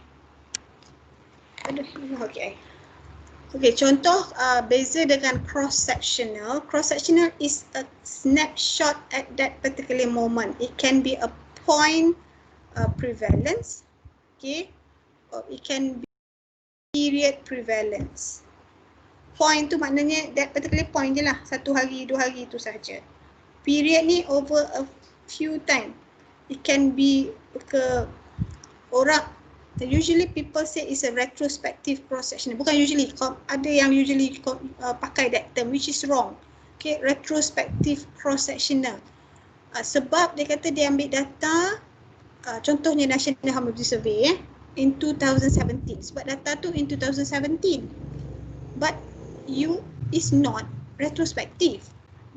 Aduh, okay. Okay, contoh beza dengan cross-sectional. Cross-sectional is a snapshot at that particular moment. It can be a point prevalence, okay, or it can be period prevalence. Point tu maknanya that particular point je lah, 1 hari, 2 hari tu sahaja. Period ni over a few time. It can be ke orang. Usually people say it's a retrospective cross-sectional. Bukan usually, ada yang usually pakai that term, which is wrong. Okay, retrospective cross-sectional. Sebab dia kata dia ambil data, contohnya National Homogeneity Survey in 2017. Sebab data tu in 2017. But is not retrospective.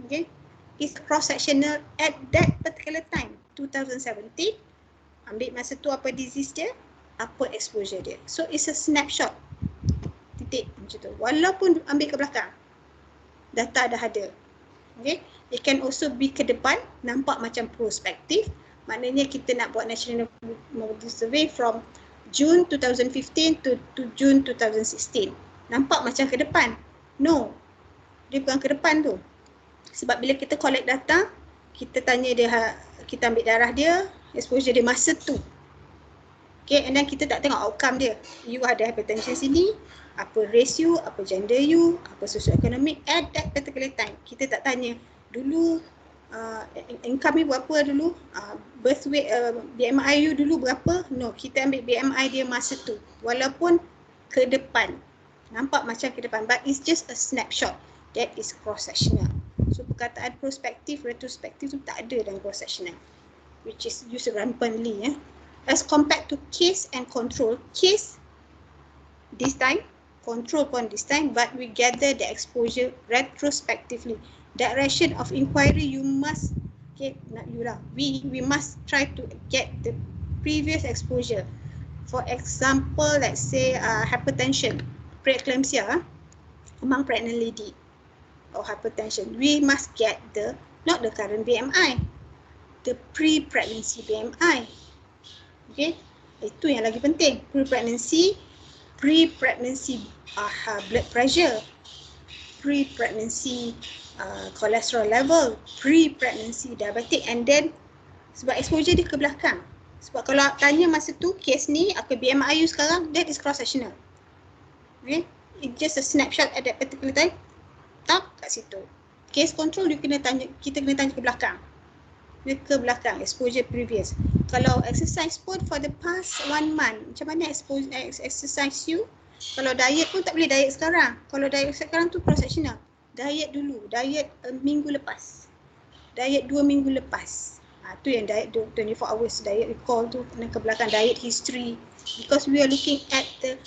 Okay, it's cross-sectional at that particular time, 2017. Ambil masa tu apa disease dia, apa exposure dia. So it's a snapshot. Titik macam tu. Walaupun ambil ke belakang, data dah ada. Okay. It can also be ke depan, nampak macam prospektif. Maknanya kita nak buat National Homogeneity Survey from June 2015 to June 2016. Nampak macam ke depan. No. Dia bukan ke depan tu. Sebab bila kita collect data, kita tanya dia, kita ambil darah dia, exposure dia masa tu. Okay, and then kita tak tengok outcome dia. You ada hypertension sini, apa race you, apa gender you, apa socio-economic at that particular time. Kita tak tanya dulu income you berapa dulu, birth weight, BMI you dulu berapa. No, kita ambil BMI dia masa tu. Walaupun ke depan, nampak macam ke depan, but it's just a snapshot. That is cross-sectional. So perkataan prospektif, retrospektif tu tak ada dalam cross-sectional, which is used rampantly. As compared to case and control. Case this time, control pun this time, but we gather the exposure retrospectively. Direction of inquiry, you must, okay, not you lah, we must try to get the previous exposure. For example, let's say hypertension, preeclampsia among pregnant lady, or hypertension, we must get the, not the current BMI, the pre-pregnancy BMI. Okay, itu yang lagi penting. Pre-pregnancy blood pressure, pre-pregnancy cholesterol level, pre-pregnancy diabetic, and then sebab exposure dia ke belakang. Sebab kalau tanya masa tu, case ni, apa BMI you sekarang, that is cross-sectional. Okay, it's just a snapshot at that particular time. Tak kat situ. Case control kita kena tanya ke belakang. Ke belakang, exposure previous. Kalau exercise pun for the past 1 month, macam mana exercise you? Kalau diet pun tak boleh diet sekarang. Kalau diet sekarang tu cross-sectional. Diet dulu, diet minggu lepas, diet 2 minggu lepas. Tu yang diet 24 hours, diet recall tu kena ke belakang, diet history. Because we are looking at the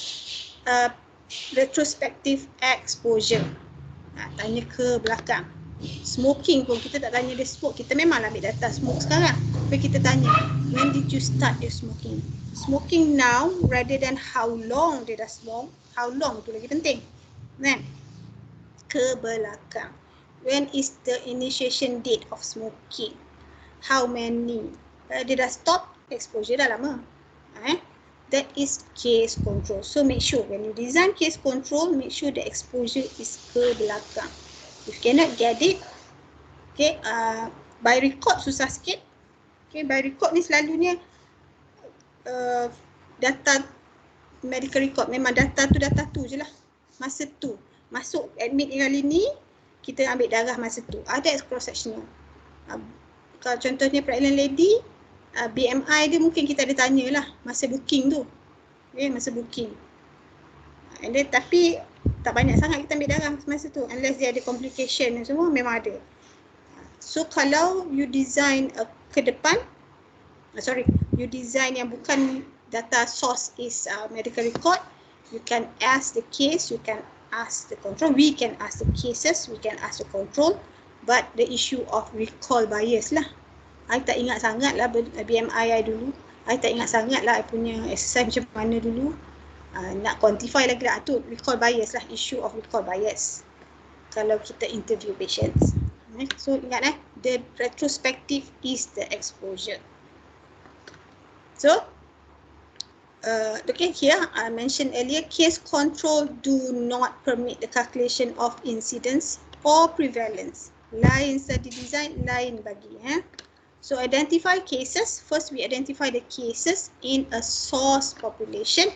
retrospective exposure. Tanya ke belakang. Smoking pun kita tak tanya dia smoke. Kita memang ambil data smoke sekarang, tapi kita tanya, when did you start your smoking? Smoking now rather than how long dia dah smoke. How long tu lagi penting, kan? Ke belakang. When is the initiation date of smoking? How many? Dia dah stop, exposure dah lama. That is case control. So make sure when you design case control, make sure the exposure is ke belakang. If cannot get it, okay, by record susah sikit. Okay, by record ni selalunya data medical record, memang data tu je lah. Masa tu, masuk admit kali ni, kita ambil darah masa tu. That's cross sectional. Kalau contohnya pregnant lady, BMI dia mungkin kita ada tanya lah masa booking tu. Okay, masa booking. And then, tapi tak banyak sangat kita ambil darah masa tu. Unless dia ada complication dan semua, memang ada. So kalau you design ke depan, you design yang bukan data source is medical record, you can ask the case, you can ask the control, we can ask the cases, we can ask the control, but the issue of recall bias lah. I tak ingat sangat lah BMI I dulu. I tak ingat sangat lah I punya exercise macam mana dulu. Nak quantify lagi lah. Tu recall bias lah. Issue of recall bias. Kalau kita interview patients. So ingat the retrospective is the exposure. So, okay, here I mentioned earlier, case control do not permit the calculation of incidence or prevalence. Lain study design, lain bagi. So identify cases. First we identify the cases in a source population.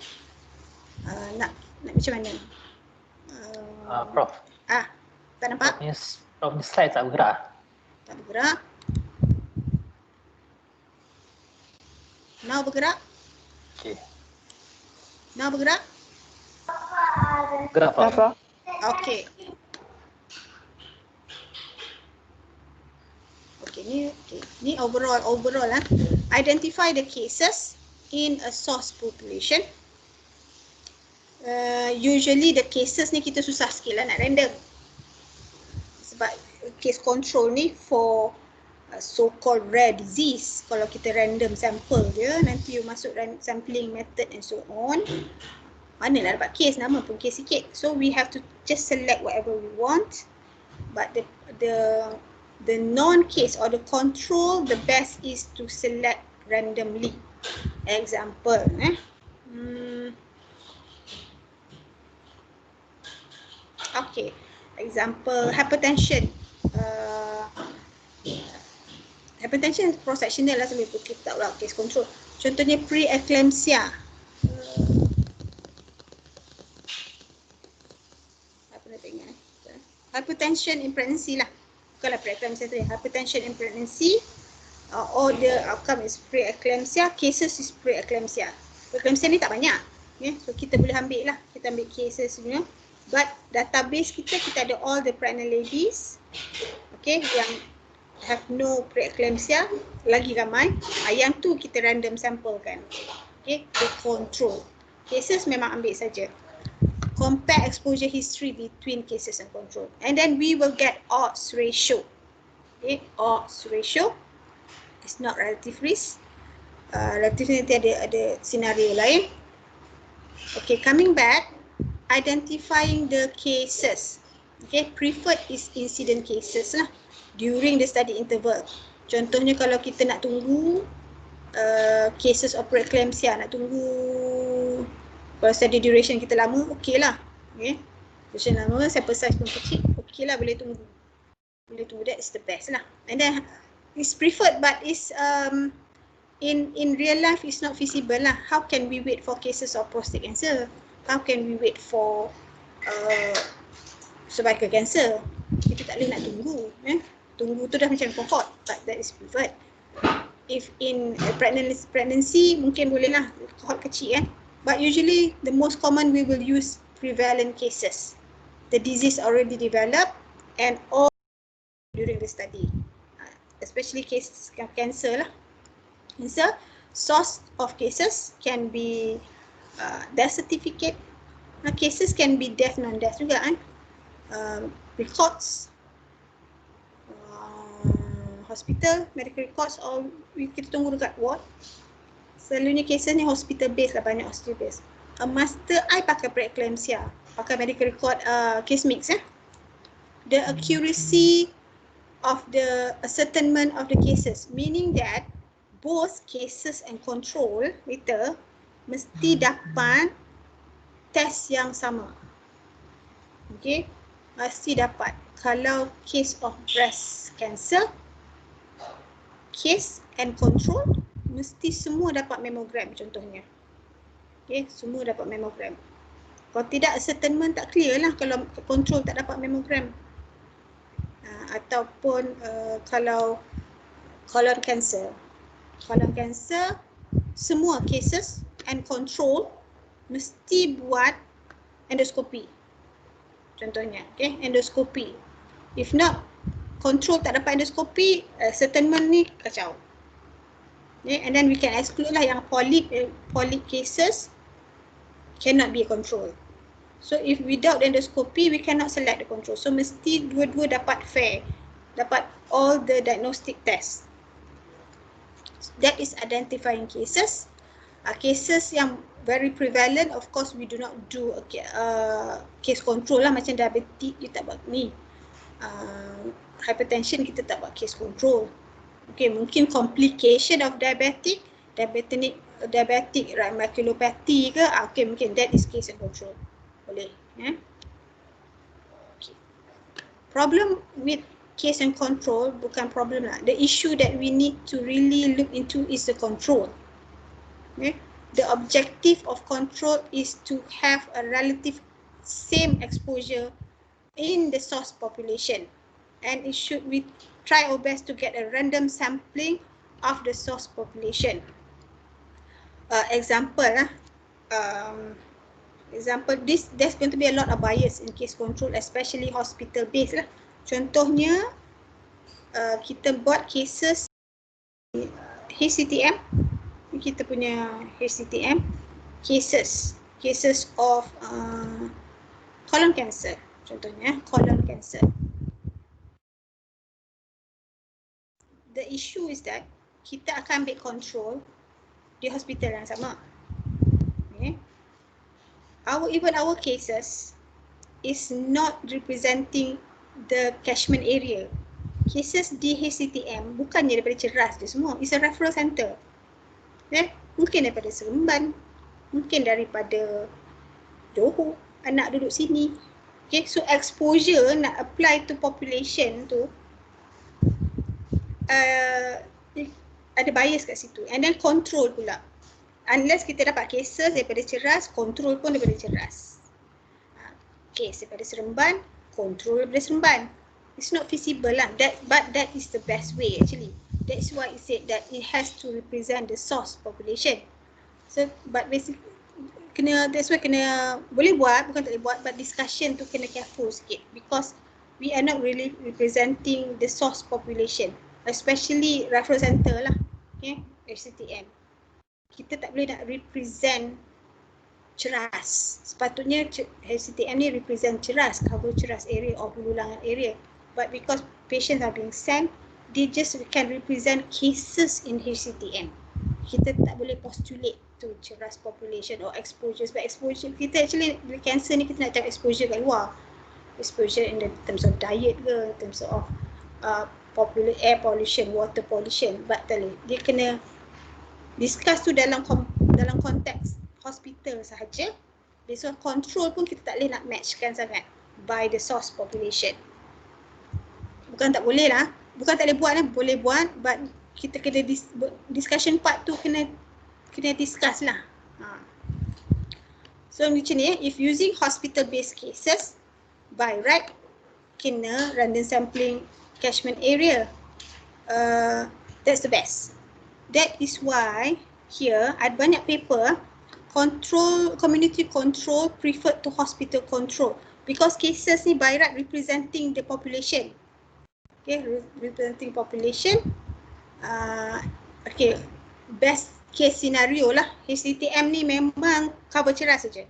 Nak macam mana? Prof. Tak nampak? Prof ni slide tak bergerak. Tak bergerak. Now bergerak? Okay. Now bergerak? Gerak Prof. Okay. Ni overall lah. Identify the cases in a source population. Usually the cases ni kita susah sikit lah nak random. Sebab case control ni for so-called rare disease. Kalau kita random sample dia, nanti you masuk sampling method and so on, mana nak dapat case, nama pun case sikit. So we have to just select whatever we want. But the non-case or the control, the best is to select randomly. Example, okay, example hypertension. Hypertension cross-sectional lah sambil kita tahu lah case control. Contohnya pre-eclampsia. Apa nak tengok hypertension in pregnancy lah. Bukanlah pre-eclampsia tadi. Hypertension in pregnancy, or the outcome is pre-eclampsia, cases is pre-eclampsia. Pre-eclampsia ni tak banyak. So kita boleh ambil lah. Kita ambil cases sebenarnya. But database kita ada all the pregnant ladies, okay, yang have no pre-eclampsia, lagi ramai. Yang tu kita random sample kan. Okay, the control. Cases memang ambil saja. Compare exposure history between cases and control. And then we will get odds ratio. Okay, odds ratio is not relative risk. Relative nanti ada senario lain. Okay, coming back, identifying the cases. Okay, preferred is incident cases lah during the study interval. Contohnya kalau kita nak tunggu cases of preeclampsia, nak tunggu kalau study duration kita lama, okey lah. Okay, duration lama, sample size pun kecil, okey lah, boleh tunggu. Boleh tunggu, that is the best lah. And then it's preferred but it's in real life it's not feasible lah. How can we wait for cases of prostate cancer? How can we wait for cervical cancer? Kita tak boleh nak tunggu. Tunggu tu dah macam cohort, but that is preferred. If in pregnancy mungkin boleh lah, cohort kecil But usually the most common we will use prevalent cases. The disease already developed and all during the study. Especially cases of cancer lah. Cancer, source of cases can be death certificate. Cases can be death, non-death juga records, hospital, medical records, or kita tunggu dekat ward. Selalunya cases ni hospital based lah, banyak hospital based. Master I pakai preeclampsia, pakai medical record case mix The accuracy of the ascertainment of the cases, meaning that both cases and control kita mesti dapat test yang sama. Okay, mesti dapat. Kalau case of breast cancer, case and control mesti semua dapat mammogram contohnya. Okay, semua dapat mammogram. Kalau tidak, ascertainment tak clear lah kalau control tak dapat mammogram. Ataupun kalau colon cancer. Colon cancer, semua cases and control mesti buat endoskopi. Contohnya, okay, endoskopi. If not, control tak dapat endoskopi, settlement ni kacau. Okay, and then we can exclude lah yang polyp cases cannot be control. So if without endoscopy, we cannot select the control. So mesti dua-dua dapat fair, dapat all the diagnostic tests. That is identifying cases. Cases yang very prevalent, of course we do not do case control lah, macam diabetes kita buat ni. Hypertension kita tak buat case control. Okay, mungkin complication of diabetic maculopathy ke, okay, mungkin that is case and control. Boleh. Okay. Problem with case and control bukan problem lah. The issue that we need to really look into is the control. Okay. The objective of control is to have a relative same exposure in the source population, and it should we try our best to get a random sampling of the source population. Example, there's going to be a lot of bias in case control, especially hospital based lah. Contohnya, kita buat cases HCTM, kita punya HCTM cases of colon cancer, contohnya colon cancer. The issue is that kita akan ambil control di hospital yang sama. Okay. Even our cases is not representing the catchment area. Cases di HCTM bukannya daripada Ceras je semua. It's a referral center. Mungkin daripada Seremban, mungkin daripada Johor, anak duduk sini. Okay, so exposure nak apply to population tu ada bias kat situ. And then control pula. Unless kita dapat cases daripada Ceras, control pun daripada Ceras. Case daripada Seremban, control daripada Seremban. It's not feasible lah. But that is the best way actually. That's why it said that it has to represent the source population. So, but basically, that's why kena, boleh buat, bukan tak boleh buat, but discussion tu kena careful sikit. Because we are not really representing the source population. Especially referral center lah. Okay, HCTM. Kita tak boleh nak represent Ceras. Sepatutnya HCTM ni represent Ceras, cover Ceras area or Hulu Langat area. But because patients are being sent, they just can represent cases in HCTM. Kita tak boleh postulate to Ceras population or exposures. But exposure, kita actually cancer ni kita nak cari exposure kat luar. Exposure in the terms of diet ke, in terms of air pollution, water pollution. But dia kena discuss tu dalam konteks hospital sahaja. So control pun kita tak boleh nak matchkan sangat by the source population. Bukan tak boleh lah, bukan tak boleh buat lah, boleh buat, but kita kena discussion part tu kena discuss lah. So macam ni, if using hospital based cases, by right kena random sampling catchment area. That's the best. That is why here ada banyak paper community control preferred to hospital control, because cases ni by right representing the population. Okay, representing population. Okay, best case scenario lah, HCTM ni memang cover Ceras saja.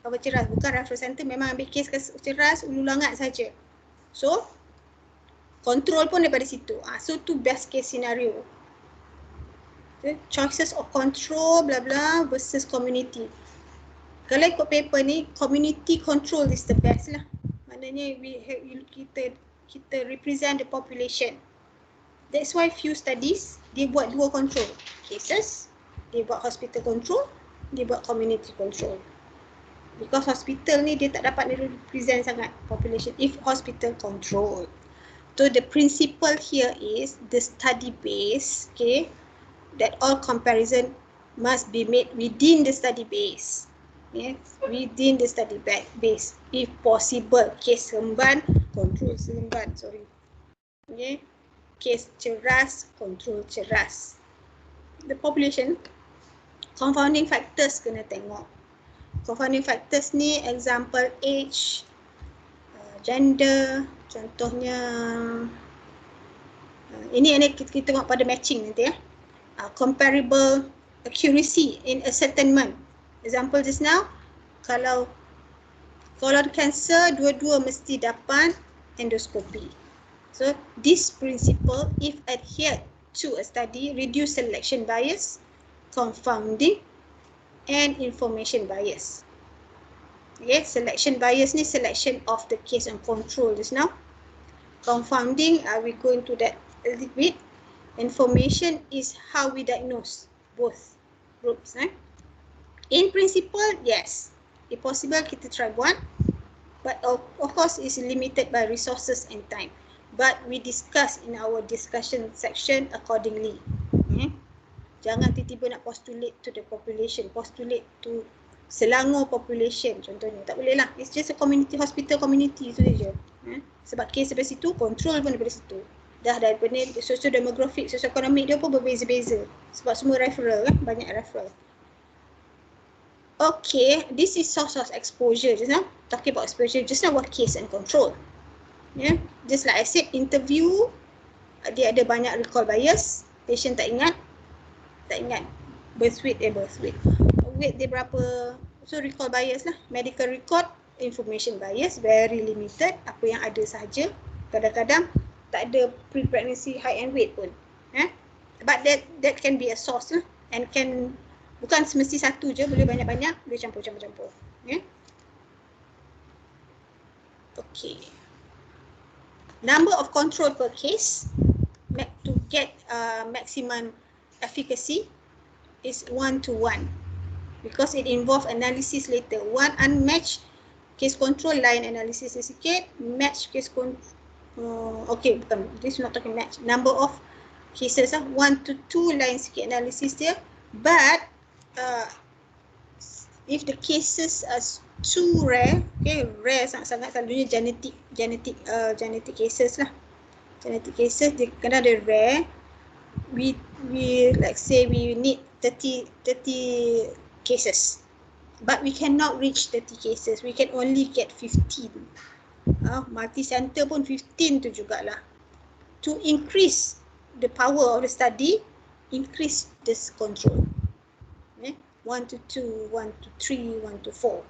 Cover Ceras, bukan referral center, memang ambil case Ceras, Hulu Langat saja. So control pun daripada situ. So tu best case scenario. Okay. Choices of control bla bla versus community. Kalau ikut paper ni, community control is the best lah. Maknanya kita represent the population. That's why few studies dia buat dua control. cases, dia buat hospital control, dia buat community control. Because hospital ni dia tak dapat represent sangat population if hospital control. So the principle here is the study base, okay, that all comparison must be made within the study base. Yes, within the study base. If possible, case seremban, control seremban, sorry. Okay, case ceras, control ceras. The population, confounding factors kena tengok. Confounding factors ni example age, gender, contohnya ini kita tengok pada matching nanti ya. Comparable accuracy in ascertainment. Example just now, kalau colon cancer dua-dua mesti dapat endoskopi. So this principle if adhered to a study reduce selection bias, confounding and information bias. Okay, selection bias ni selection of the case and control just now. Confounding, we go into that a little bit. Information is how we diagnose both groups. In principle, yes, if possible kita try buat, but of course it's limited by resources and time. But we discuss in our discussion section accordingly. Jangan tiba-tiba nak postulate to the population, postulate to Selangor population contohnya. Tak boleh lah. It's just a community hospital community tu saja. Sebab kes daripada situ, control pun daripada situ. Dah daripada socio-demografik, socio-ekonomik dia pun berbeza-beza. Sebab semua referral kan, banyak referral. Okay, this is source of exposure just now. Talking about exposure, just now what case and control. Yeah, just like I said, interview, dia ada banyak recall bias. Patient tak ingat. Birth weight weight dia berapa, so recall bias lah. Medical record, information bias, very limited, apa yang ada sahaja. Kadang-kadang tak ada pre-pregnancy height and weight pun. But that can be a source lah, and can, bukan semesti satu je, boleh banyak-banyak, boleh campur-campur. Okay. Number of control per case to get maximum efficacy is 1:1 because it involve analysis later. One unmatched case control line analysis sikit, match case control. Okay, bukan, this is not talking match. Number of cases 1 to 2 line sikit analysis dia. But if the cases are too rare, okay, rare sangat-sangat, selalunya genetic cases lah. Genetic cases dia kena ada rare. We like say we need 30 cases, but we cannot reach 30 cases. We can only get 15. Multi-center pun 15 tu jugalah. To increase the power of the study, increase this control. 1 to 2, 1 to 3, 1 to 4.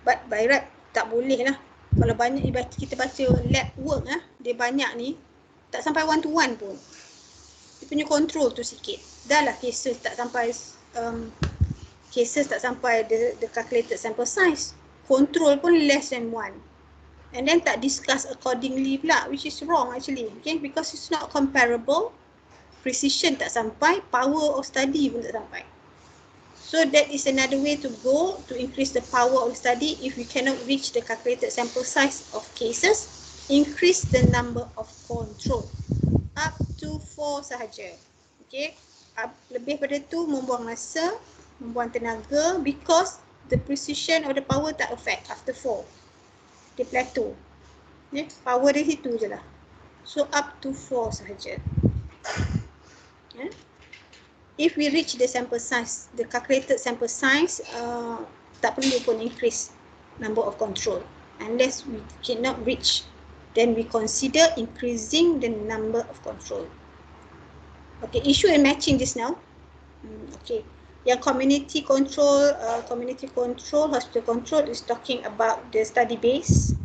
But by right tak boleh lah. Kalau banyak kita baca lab work dia banyak ni, tak sampai 1 to 1 pun. Dia punya control tu sikit. Dah lah cases tak sampai the calculated sample size. Control pun less than 1. And then tak discuss accordingly pula, which is wrong actually. Okay, because it's not comparable. Precision tak sampai, power of study pun tak sampai. So that is another way to go to increase the power of study. If we cannot reach the calculated sample size of cases, increase the number of control. Up to 4 sahaja. Okay, lebih pada tu membuang masa, membuang tenaga, because the precision of the power tak affect after 4. Dia plateau. Power dari situ je lah. So up to 4 sahaja. If we reach the sample size, the calculated sample size, tak perlu pun increase number of control. Unless we cannot reach, then we consider increasing the number of control. Okay, issue and matching just now. Okay, yang community control, hospital control is talking about the study base.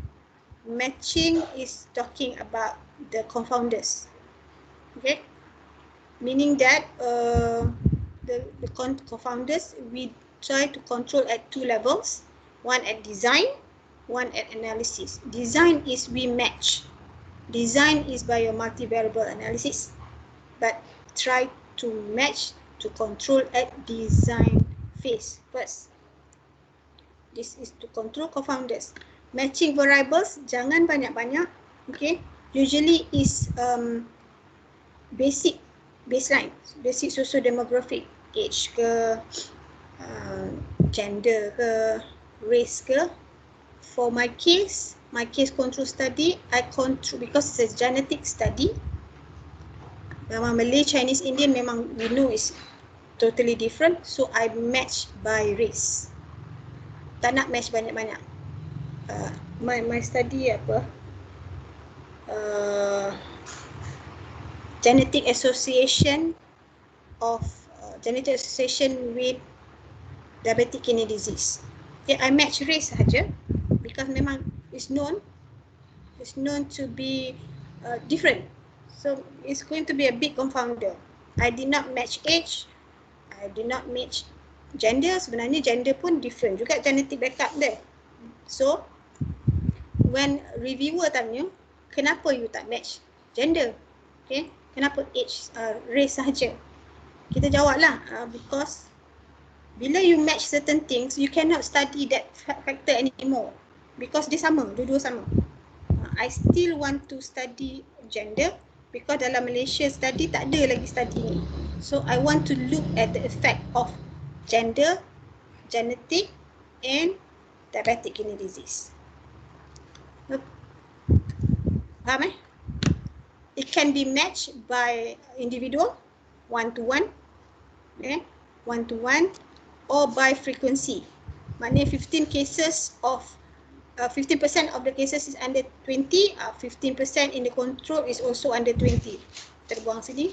Matching is talking about the confounders. Okay, meaning that the confounders we try to control at 2 levels. One at design, one at analysis. Design is we match. Design is by a multivariable analysis, but try to match to control at design phase first. This is to control confounders. Matching variables, jangan banyak-banyak. Okay, usually is baseline, basic socio-demographic, age ke, gender ke, race ke. For my case control study, I control because it's a genetic study. Memang Malay, Chinese, Indian memang we know is totally different. So I match by race. Tak nak match banyak-banyak. My study apa? Genetic association with diabetic kidney disease. Okay, I match race sahaja because memang it's known to be different. So it's going to be a big confounder. I did not match age. I did not match gender. Sebenarnya gender pun different juga genetic backup dia. So when reviewer tanya, kenapa you tak match gender? Okay, kenapa age, race sahaja? Kita jawablah, because bila you match certain things, you cannot study that factor anymore because dia sama, dua-dua sama. I still want to study gender because dalam Malaysia study tak ada lagi study ni. So I want to look at the effect of gender, genetic and diabetic kidney disease. Faham eh? It can be matched by individual, one-to-one, okay? One-to-one, or by frequency. Maknanya 15% of the cases is under 20, 15% in the control is also under 20. Terbuang sini.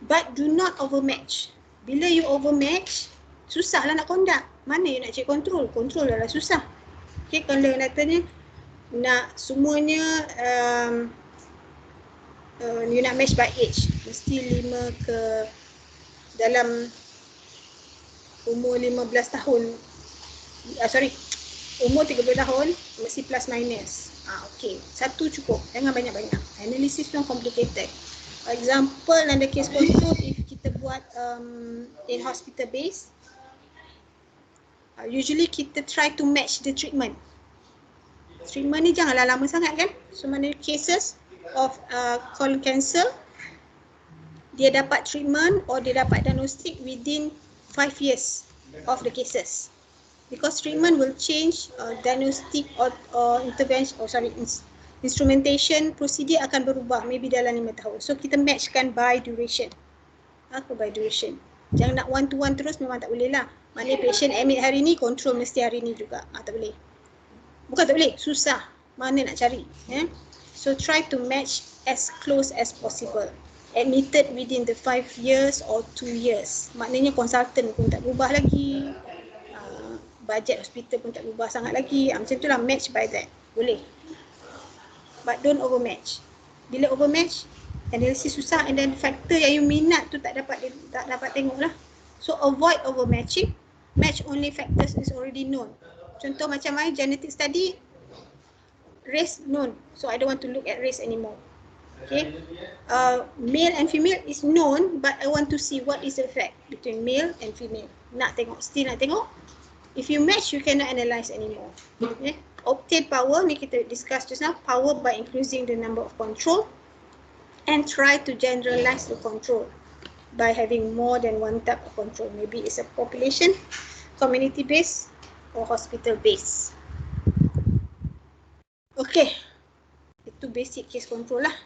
But do not overmatch. Bila you overmatch, susahlah nak conduct. Mana you nak check control? Control adalah susah. Okay, kalau katanya nak semuanya you nak match by age, mesti 5 ke dalam umur 15 tahun, umur 30 tahun mesti plus minus. Okay, satu cukup, jangan banyak-banyak. Analysis pun complicated. For example, under case control, if kita buat in hospital base, usually kita try to match the treatment. Treatment ni janganlah lama sangat kan. So mana cases of colon cancer, dia dapat treatment or dia dapat diagnostic within 5 years of the cases. Because treatment will change, diagnostic or intervention, instrumentation procedure akan berubah maybe dalam 5 tahun. So kita matchkan by duration. Apa by duration? Jangan nak one to one terus, memang tak boleh lah. Maknanya patient admit hari ni, control mesti hari ni juga. Tak boleh. Bukan tak boleh, susah. Mana nak cari. So try to match as close as possible. Admitted within the 5 years or 2 years. Maknanya consultant pun tak berubah lagi. Budget hospital pun tak berubah sangat lagi. Macam tu lah, match by that. Boleh. But don't overmatch. Bila overmatch, analisis susah, and then factor yang you minat tu tak dapat tengok lah. So avoid overmatching. Match only factors is already known. Contoh macam my genetic study, race known. So I don't want to look at race anymore. Okay. Male and female is known, but I want to see what is the effect between male and female. Nak tengok, still nak tengok. If you match, you cannot analyze anymore. Okay. Obtain power, ni kita discuss just now, power by increasing the number of control and try to generalize the control by having more than one type of control. Maybe it's a population, community based or hospital based. Okay, itu basic case control lah.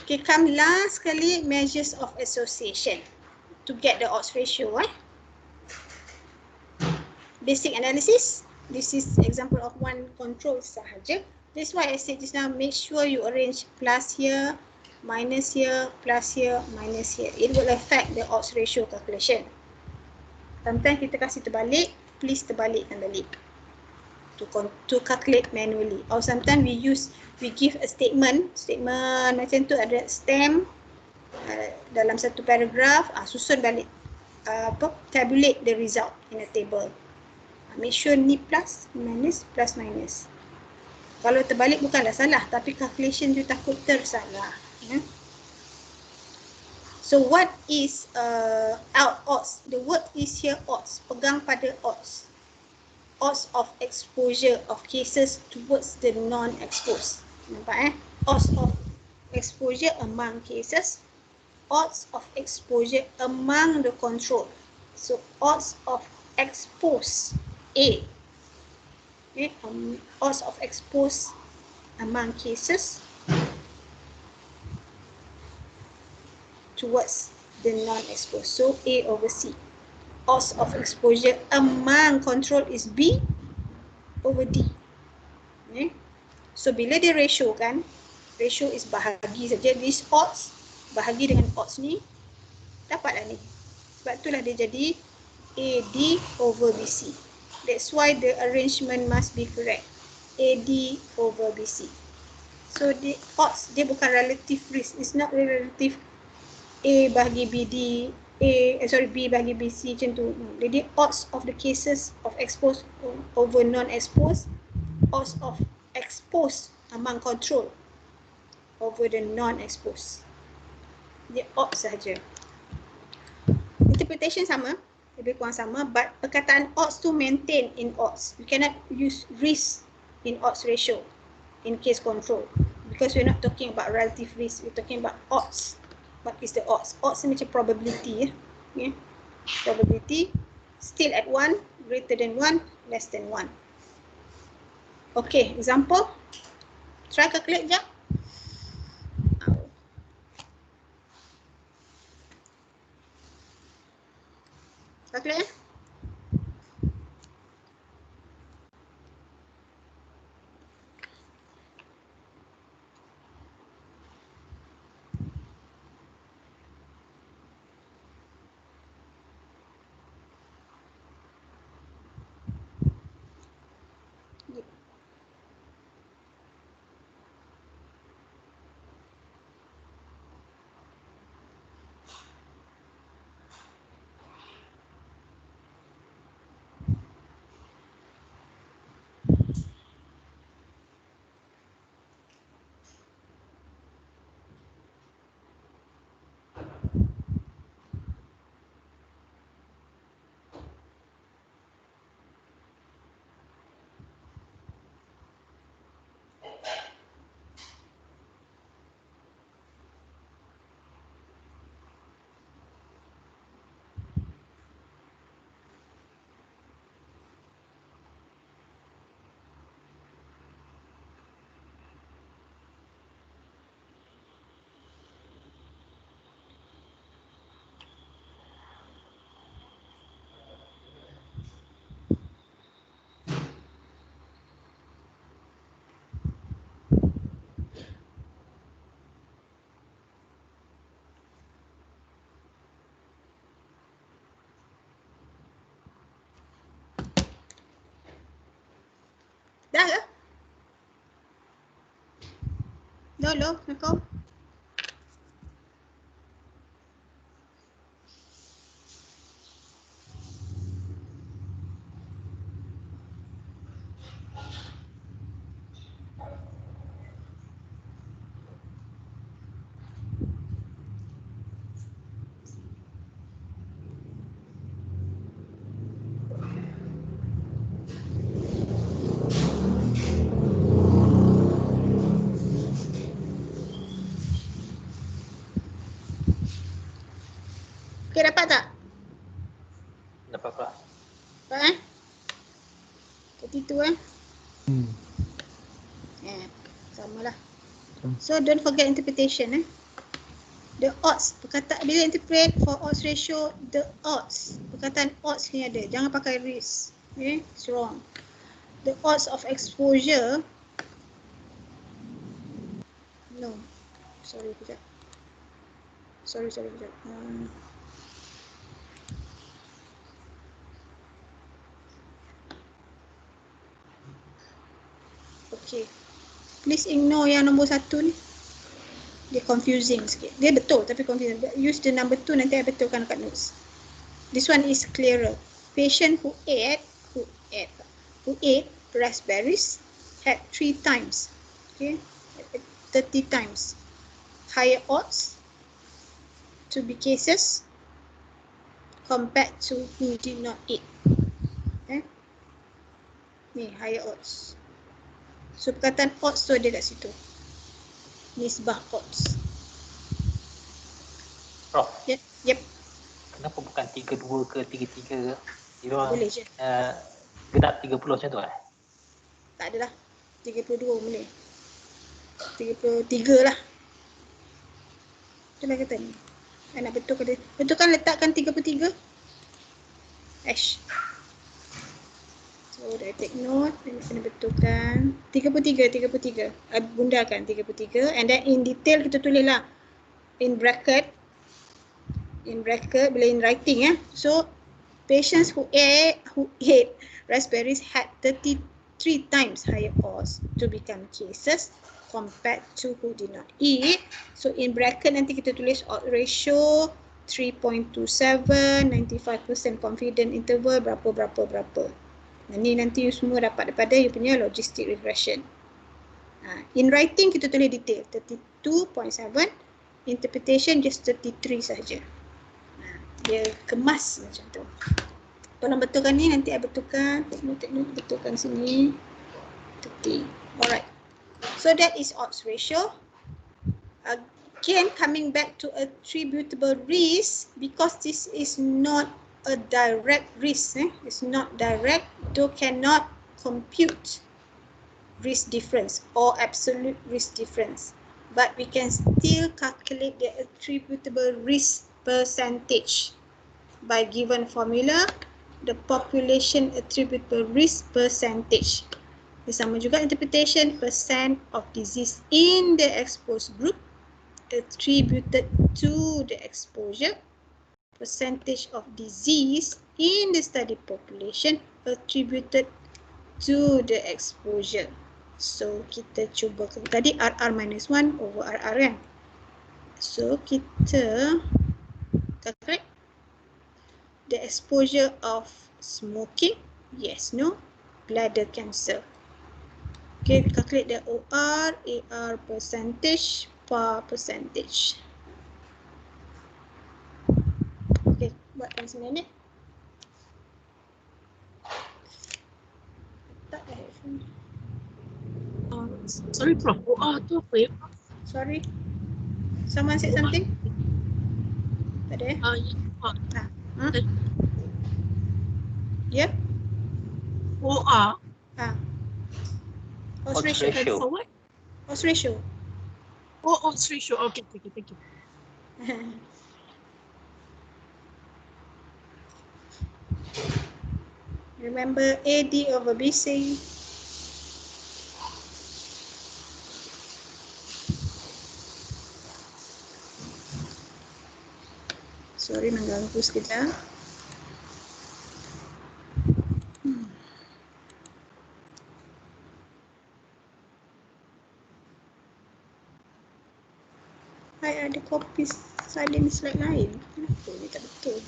Okay, come last kali, measures of association to get the odds ratio. Basic analysis. This is example of one control sahaja. That's why I said just now, make sure you arrange plus here, minus here, plus here, minus here. It will affect the odds ratio calculation. Sometimes kita kasih terbalik, please terbalikkan balik to calculate manually. Or sometimes we give a statement macam tu, ada stem dalam satu paragraph, susun balik, tabulate the result in a table. Make sure ni plus, minus, plus, minus. Kalau terbalik bukanlah salah, tapi calculation tu takut tersalah. So what is odds? The word is here odds. Pegang pada odds. Odds of exposure of cases towards the non-exposed. Nampak Odds of exposure among cases. Odds of exposure among the control. So odds of expose A. Okay, odds of expose among cases towards the non-exposed. So A over C. Odds of exposure among control is B over D. Okay. So bila dia ratio kan, ratio is bahagi saja. This odds bahagi dengan odds ni, dapatlah ni. Sebab itulah dia jadi AD over BC. That's why the arrangement must be correct. AD over BC. So the odds dia bukan relative risk. It's not relative A bahagi BD, B bahagi BC macam tu. Jadi odds of the cases of exposed over non-exposed, odds of exposed among control over the non-exposed. Dia odds sahaja. Interpretation sama, lebih kurang sama, but perkataan odds tu maintain in odds. You cannot use risk in odds ratio in case control because we're not talking about relative risk, we're talking about odds. What is the odds? Odds ni macam probability okay. Probability still at 1, greater than 1, less than 1. Okay, example. Try calculate jap. Calculate dah ke? Dah loh, kau. Okay, dapat tak? Dapat apa? Dapat Jadi tu sama lah. So don't forget interpretation The odds, perkataan bila interpret for odds ratio, the odds, perkataan odds ni ada, jangan pakai risk. Okay, it's wrong. The odds of exposure, no, sorry kejap. Sorry kejap. Okay, please ignore yang nombor 1 ni. Dia confusing sikit. Dia betul tapi confusing. Use the number 2 nanti I betulkan kat notes. This one is clearer. Patient who ate raspberries had 3 times, okay, 30 times higher odds to be cases compared to who did not eat. Okay. Ni higher odds. So perkataan odds tu ada kat situ. Nisbah odds. Prof, Yep. kenapa bukan 32 ke 33 ke? Dia orang Boleh je. genap 30 macam tu eh? Tak adalah. 32 boleh. 33 lah. Itulah kata ni. Nak betulkan dia. Betulkan letakkan 33. Ash. So dah take note. Kena betulkan. 33. Bundakan 33. And then in detail kita tulis lah. In bracket, bila in writing so patients who ate raspberries had 33 times higher odds to become cases compared to who did not eat. So in bracket nanti kita tulis odd ratio 3.27, 95% confident interval berapa. Nanti you semua dapat daripada you punya logistic regression. In writing kita tulis detail 32.7, interpretation just 33 saja. Dia kemas macam tu. Tolong betulkan ni, nanti I betulkan. Take note, betulkan sini. 30. Alright. So that is odds ratio. Again, coming back to attributable risk, because this is not a direct risk. It's not direct, so cannot compute risk difference or absolute risk difference. But we can still calculate the attributable risk percentage by given formula, the population attributable risk percentage. Sama juga interpretation percent of disease in the exposed group attributed to the exposure, percentage of disease in the study population attributed to the exposure. So kita cuba tadi RR minus 1 over RR kan. So kita calculate the exposure of smoking, yes, no, bladder cancer. Okay, calculate the OR, AR percentage, PAR percentage. Okay, buat dalam sini ni. Tak ada headphone. Sorry Prof, OR tu apa ya? Sorry. Someone said something? Tak ada Ya? OR. Odds ratio. For what? Odds ratio. Oh, odds ratio. Okay, thank you. Remember AD over BC. Sorry mengganggu sekejap. Hai, ada kopi salin slide lain. Kenapa ni tak betul?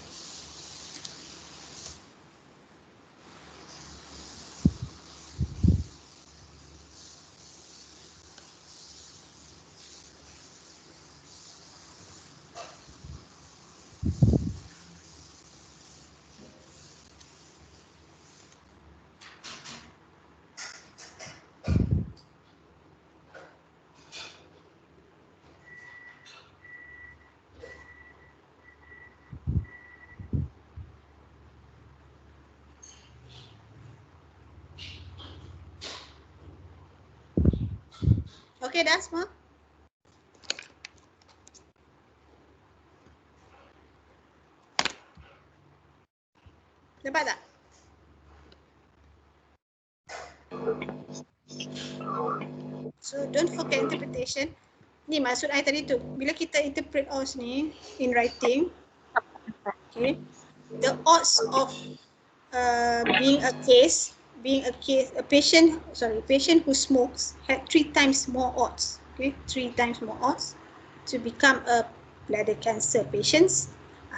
Okey dah semua? Dapat tak? So don't forget interpretation. Ni maksud I tadi tu. Bila kita interpret odds ni in writing, okay, the odds of a patient who smokes had 3 times more odds. Okay, 3 times more odds to become a bladder cancer patients.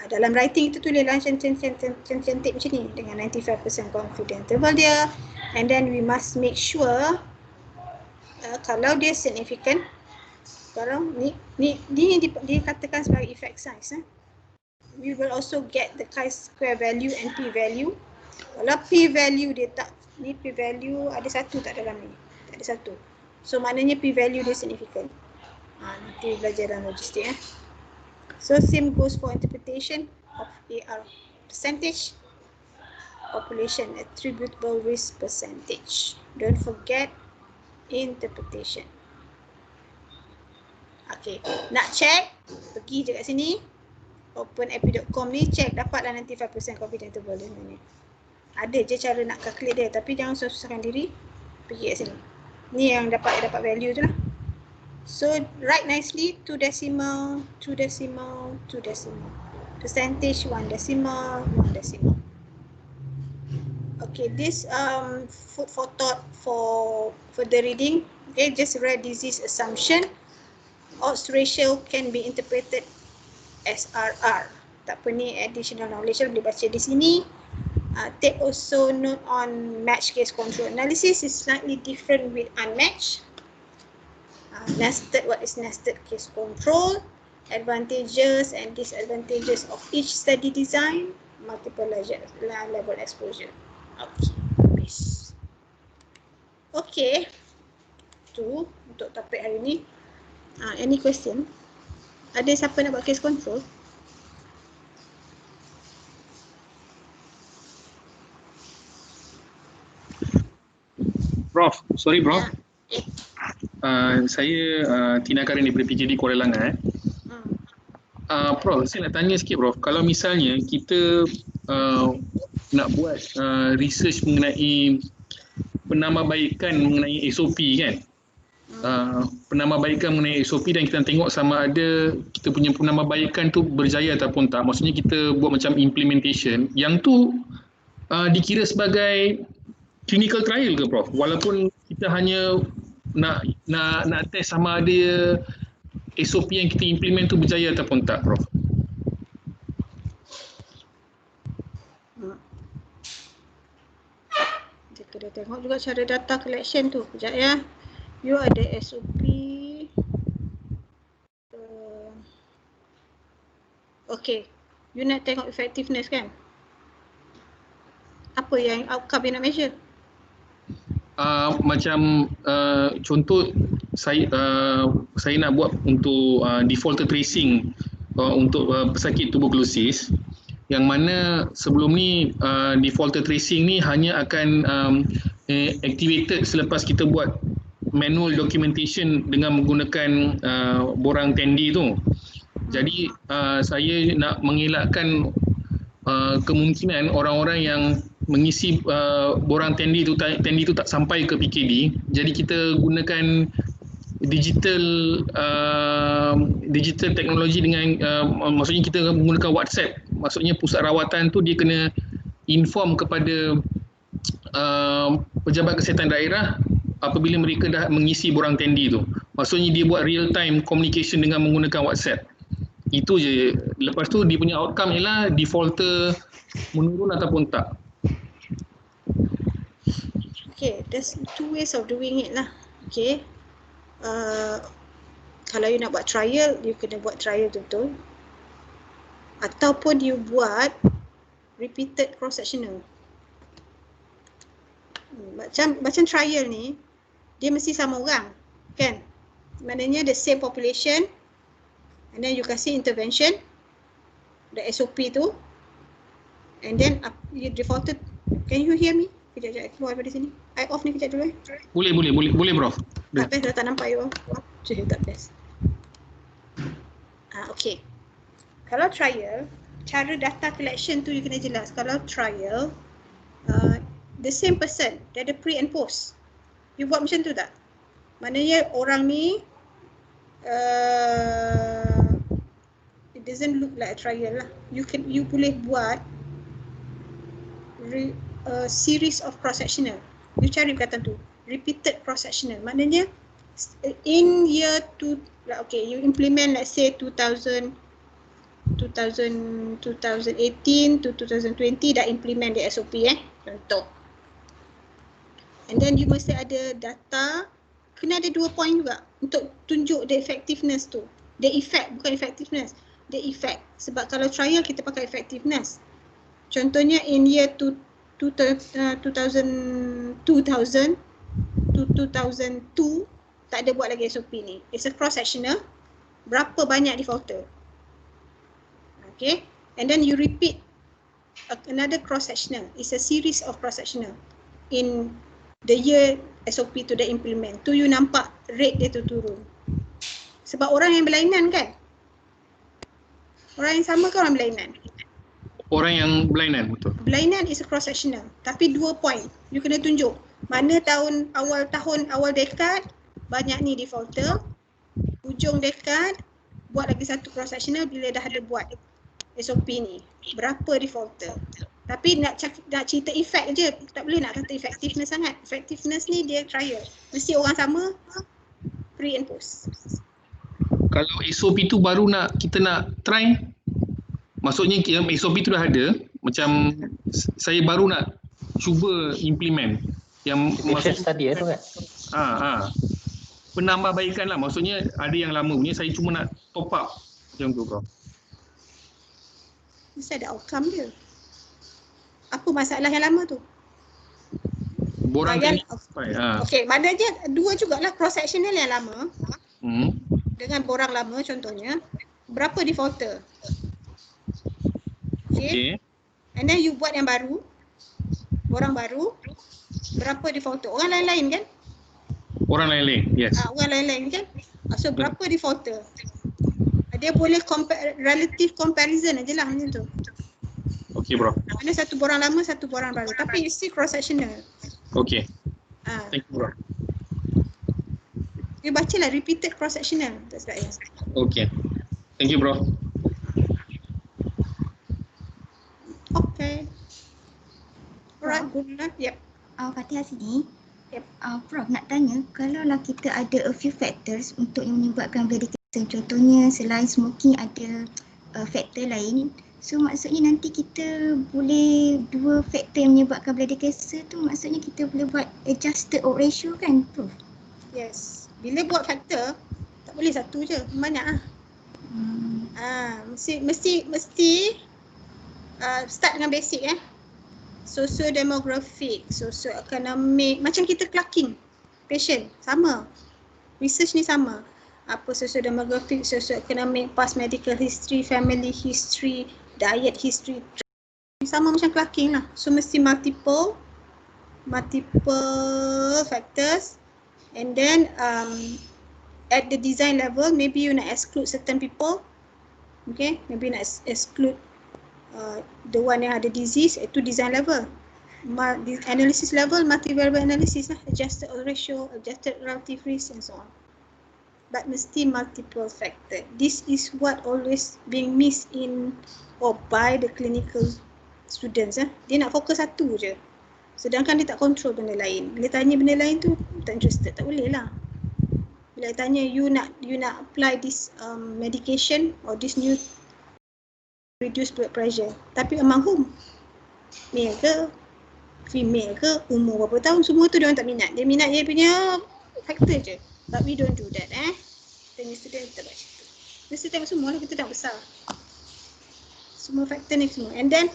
Dalam writing itu tulislah cantik macam ni dengan 95% confidence interval dia, and then we must make sure kalau dia significant, kalau ni dikatakan sebagai effect size. we will also get the chi-square value and p-value. Kalau p-value dia tak, ni p-value ada satu tak dalam ni? Tak ada satu. So maknanya p-value dia significant. Nanti belajar dalam logistik So same goes for interpretation of AR percentage, population attributable risk percentage. Don't forget interpretation. Okay, nak check, pergi je kat sini, open epid.com ni, check dapatlah nanti 5% confidence interval dia ni. Ada je cara nak calculate dia, tapi jangan susahkan diri, pergi kat sini. Ni yang dapat value tu lah. So write nicely 2 decimal, 2 decimal, 2 decimal. Percentage 1 decimal, 1 decimal. Okay, this food for thought for further reading. Okay, just rare disease assumption. Odds ratio can be interpreted as RR. Tak apa ni additional knowledge boleh baca di sini. Take also note on match case control analysis is slightly different with unmatched. Nested, what is nested case control? Advantages and disadvantages of each study design. Multiple level exposure. Okay, habis. Okay, tu untuk topik hari ni. Any question? Ada siapa nak buat case control? Prof, sorry Prof. Saya Tina Karin daripada PJD Kuala Langat. Prof, saya nak tanya sikit Prof. Kalau misalnya kita nak buat research mengenai penambahbaikan mengenai SOP kan? Penambahbaikan mengenai SOP dan kita tengok sama ada kita punya penambahbaikan tu berjaya ataupun tak. Maksudnya kita buat macam implementation. Yang tu dikira sebagai clinical trial ke Prof? Walaupun kita hanya nak test sama ada SOP yang kita implement tu berjaya ataupun tak Prof? Kita kena tengok juga cara data collection tu. Sekejap ya. You ada SOP. Okay. You nak tengok effectiveness kan? Apa yang outcome you nak measure? Macam contoh saya nak buat untuk defaulted tracing untuk pesakit tuberkulosis, yang mana sebelum ni defaulted tracing ni hanya akan activated selepas kita buat manual documentation dengan menggunakan borang tendi tu. Jadi saya nak mengelakkan kemungkinan orang-orang yang mengisi borang tendi tu tak sampai ke PKD. Jadi kita gunakan digital teknologi dengan maksudnya kita menggunakan WhatsApp. Maksudnya pusat rawatan tu dia kena inform kepada pejabat kesihatan daerah apabila mereka dah mengisi borang tendi tu. Maksudnya dia buat real time communication dengan menggunakan WhatsApp. Itu je. Lepas tu dia punya outcome ialah defaulter menurun ataupun tak. Okay, there's two ways of doing it lah. Okay. Kalau you nak buat trial, you kena buat trial betul. Ataupun you buat repeated cross sectional. Macam trial ni, dia mesti sama orang, kan? Maknanya the same population, and then you kasih intervention, the SOP tu, and then you defaulted. Can you hear me? Kejap, keluar daripada sini. I off ni kejap dulu Boleh Prof. Tak best, dah tak nampak you. Tak best. Okay. Kalau trial, cara data collection tu you kena jelas. Kalau trial, the same person, dia ada pre and post. You buat macam tu tak? Maknanya orang ni it doesn't look like a trial lah. You boleh buat series of cross-sectional. You cari perkataan tu, repeated cross-sectional. Maknanya in year 2, okay, you implement let's say 2018 to 2020 dah implement the SOP contoh. And then you mesti ada data, kena ada 2 point juga untuk tunjuk the effectiveness tu. The effect, bukan effectiveness. the effect. Sebab kalau trial kita pakai effectiveness. Contohnya in year 2000 to 2002 tak ada buat lagi SOP ni. It's a cross sectional. Berapa banyak defaulter? Okay, and then you repeat another cross sectional. It's a series of cross sectional in the year SOP tu dah implement. Tu you nampak rate dia tu turun. Sebab orang yang berlainan kan? Orang yang sama ke orang berlainan? Orang yang berlainan, betul. Berlainan is a cross sectional. Tapi 2 point. You kena tunjuk mana awal dekad banyak ni defaulter. Hujung dekad buat lagi satu cross sectional bila dah ada buat SOP ni. Berapa defaulter? Tapi nak cerita effect je. Tak boleh nak kata effectiveness sangat. Effectiveness ni dia trial. Mesti orang sama pre and post. Kalau SOP tu baru kita nak try, maksudnya SOP tu dah ada, macam saya baru nak cuba implement yang Patient study tu kan? penambahbaikan lah, maksudnya ada yang lama punya saya cuma nak top up macam tu kau. Mesti ada outcome dia. Apa masalah yang lama tu? Borang Yang, kan okay, maknanya dua jugalah cross sectional yang lama dengan borang lama contohnya. Berapa defaulter? Okay. And then you buat yang baru, borang baru, berapa defaulter? Orang lain-lain kan? Orang lain-lain, yes. Orang lain-lain kan? So berapa defaulter? Dia boleh relative comparison aje lah macam tu. Okay bro. Mana satu borang lama, satu borang baru. Tapi you see cross sectional. Okay. Thank you bro. You bacalah repeated cross sectional. Tak sebab ya. Okay. Thank you bro. Okay. Alright, good luck. Yep. Fatihah sini. Yep. Prof nak tanya, kalaulah kita ada a few factors untuk yang menyebabkan bladder cancer, contohnya selain smoking ada faktor lain, so maksudnya nanti kita boleh dua faktor yang menyebabkan bladder cancer tu, maksudnya kita boleh buat adjusted odds ratio kan Prof? Yes. Bila buat faktor, tak boleh satu je, banyak lah. Mesti start dengan basic Socio-demographic, socio-economic, macam kita clerking patient, sama. Research ni sama. Apa socio-demographic, socio-economic, past medical history, family history, diet history. Sama macam clerking lah. So mesti multiple factors, and then at the design level, maybe you nak exclude certain people. Okay, maybe nak exclude the one yang ada disease, itu design level. Analysis level, multivariable analysis lah, adjusted odds ratio, adjusted relative risk and so on. But mesti multiple factor. This is what always being missed in or by the clinical students. Dia nak fokus satu je, sedangkan dia tak control benda lain. Bila tanya benda lain tu tak interested, tak boleh lah. Bila tanya you nak apply this medication or this new reduce blood pressure, tapi among whom? Male ke, female ke, umur berapa tahun, semua tu dia orang tak minat. Dia minat dia punya faktor je. But we don't do that Tanya student kita baca tu. Mesti tengok semua lah, kita dah besar. Semua faktor ni semua. And then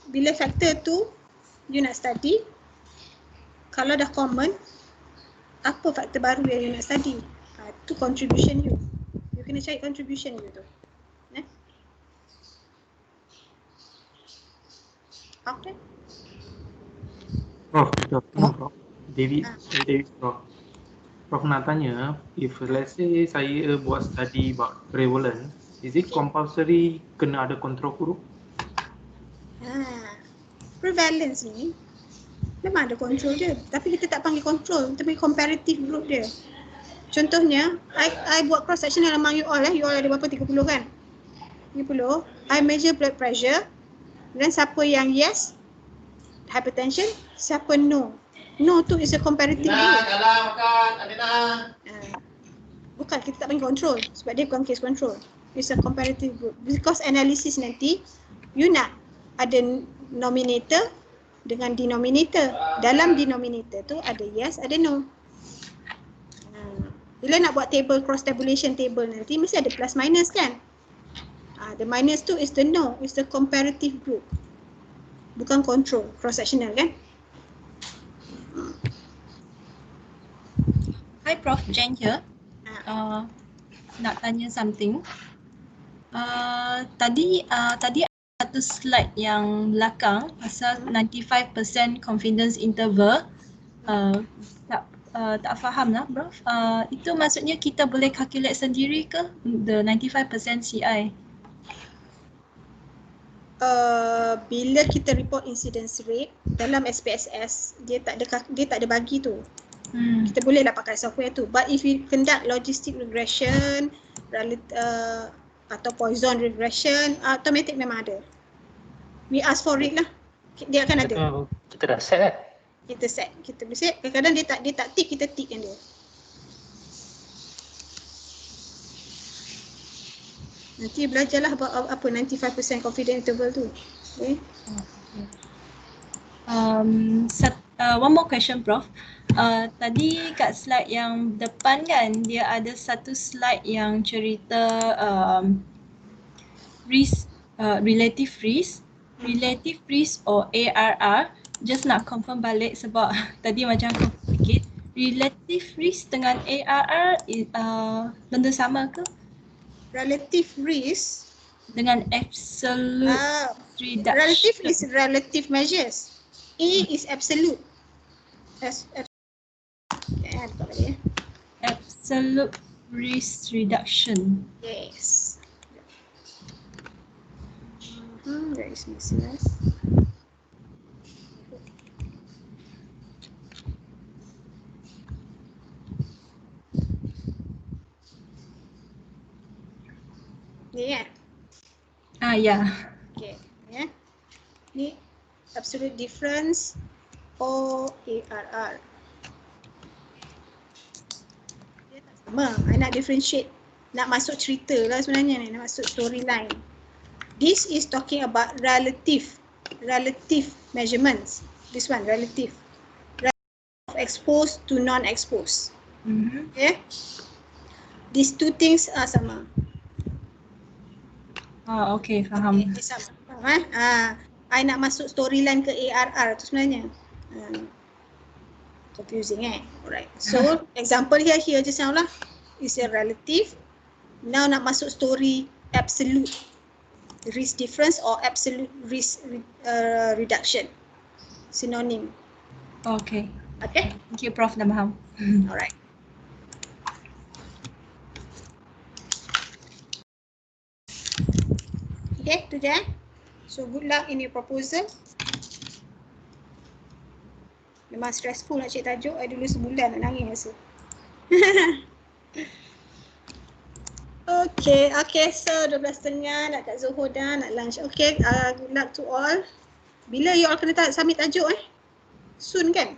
bila faktor tu you nak study, kalau dah common, apa faktor baru yang you nak study? Tu contribution you. You kena cari contribution you tu. Okay. Prof, David Prof. Prof nak tanya, if let's say saya buat study about prevalence, is it compulsory kena ada control group? Prevalence ni memang ada control dia, tapi kita tak panggil control, kita panggil comparative group dia. Contohnya, I buat cross sectional among you all you all ada berapa, 30 kan? 30. I measure blood pressure. Dan siapa yang yes, hypertension, siapa no. No tu is a comparative group. Bukan, kita tak panggil control sebab dia bukan case control. It's a comparative group. Because analysis nanti, you nak ada nominator dengan denominator. Dalam denominator tu ada yes, ada no. Bila nak buat table, cross tabulation table nanti mesti ada plus minus kan? The minus tu is the no, is the comparative group. Bukan control, cross-sectional kan? Hi Prof, Jen here. Nak tanya something. Tadi ada satu slide yang belakang pasal 95% confidence interval. Tak faham lah Prof. Itu maksudnya kita boleh calculate sendiri ke the 95% CI? Bila kita report incidence rate dalam SPSS, dia tak ada bagi tu. Kita bolehlah pakai software tu. But if we conduct logistic regression atau Poisson regression, automatic memang ada. We ask for it lah. Dia akan ada. Kita dah set kan? Kita set. Kita boleh set. Kadang-kadang dia tak tick, kita tickkan dia. Nanti belajarlah apa 95% confidence interval tu. Okay. One more question Prof. Tadi kat slide yang depan kan, dia ada satu slide yang cerita risk, relative risk or ARR. Just nak confirm balik sebab tadi macam sedikit. Relative risk dengan ARR benda sama ke? Relative risk dengan absolute reduction. Relative is relative measures. A is absolute. Absolute risk reduction. Yes. There is missiness. Ni kan? Ya. Okay. Ya. Ni absolute difference or ARR. Dia tak sama. I nak differentiate. Nak masuk cerita lah sebenarnya ni. Nak masuk storyline. This is talking about relative measurements. This one, relative. Of exposed to non-exposed. Okay? These two things are sama. Okay, faham. Okay, sama. I nak masuk storyline ke ARR tu sebenarnya. Confusing Alright. So, example here just now lah. Is a relative. Now nak masuk story absolute risk difference or absolute risk reduction. Synonym. Okay. Okay? Thank you Prof, dah faham. Alright. Okay, tu je. So good luck in your proposal. Memang stressful nak cek tajuk. I dulu sebulan nak nangis rasa. Okay, so 12.30 nak kat Zoho dah, nak lunch. Okay, good luck to all. Bila you all kena submit tajuk Soon kan?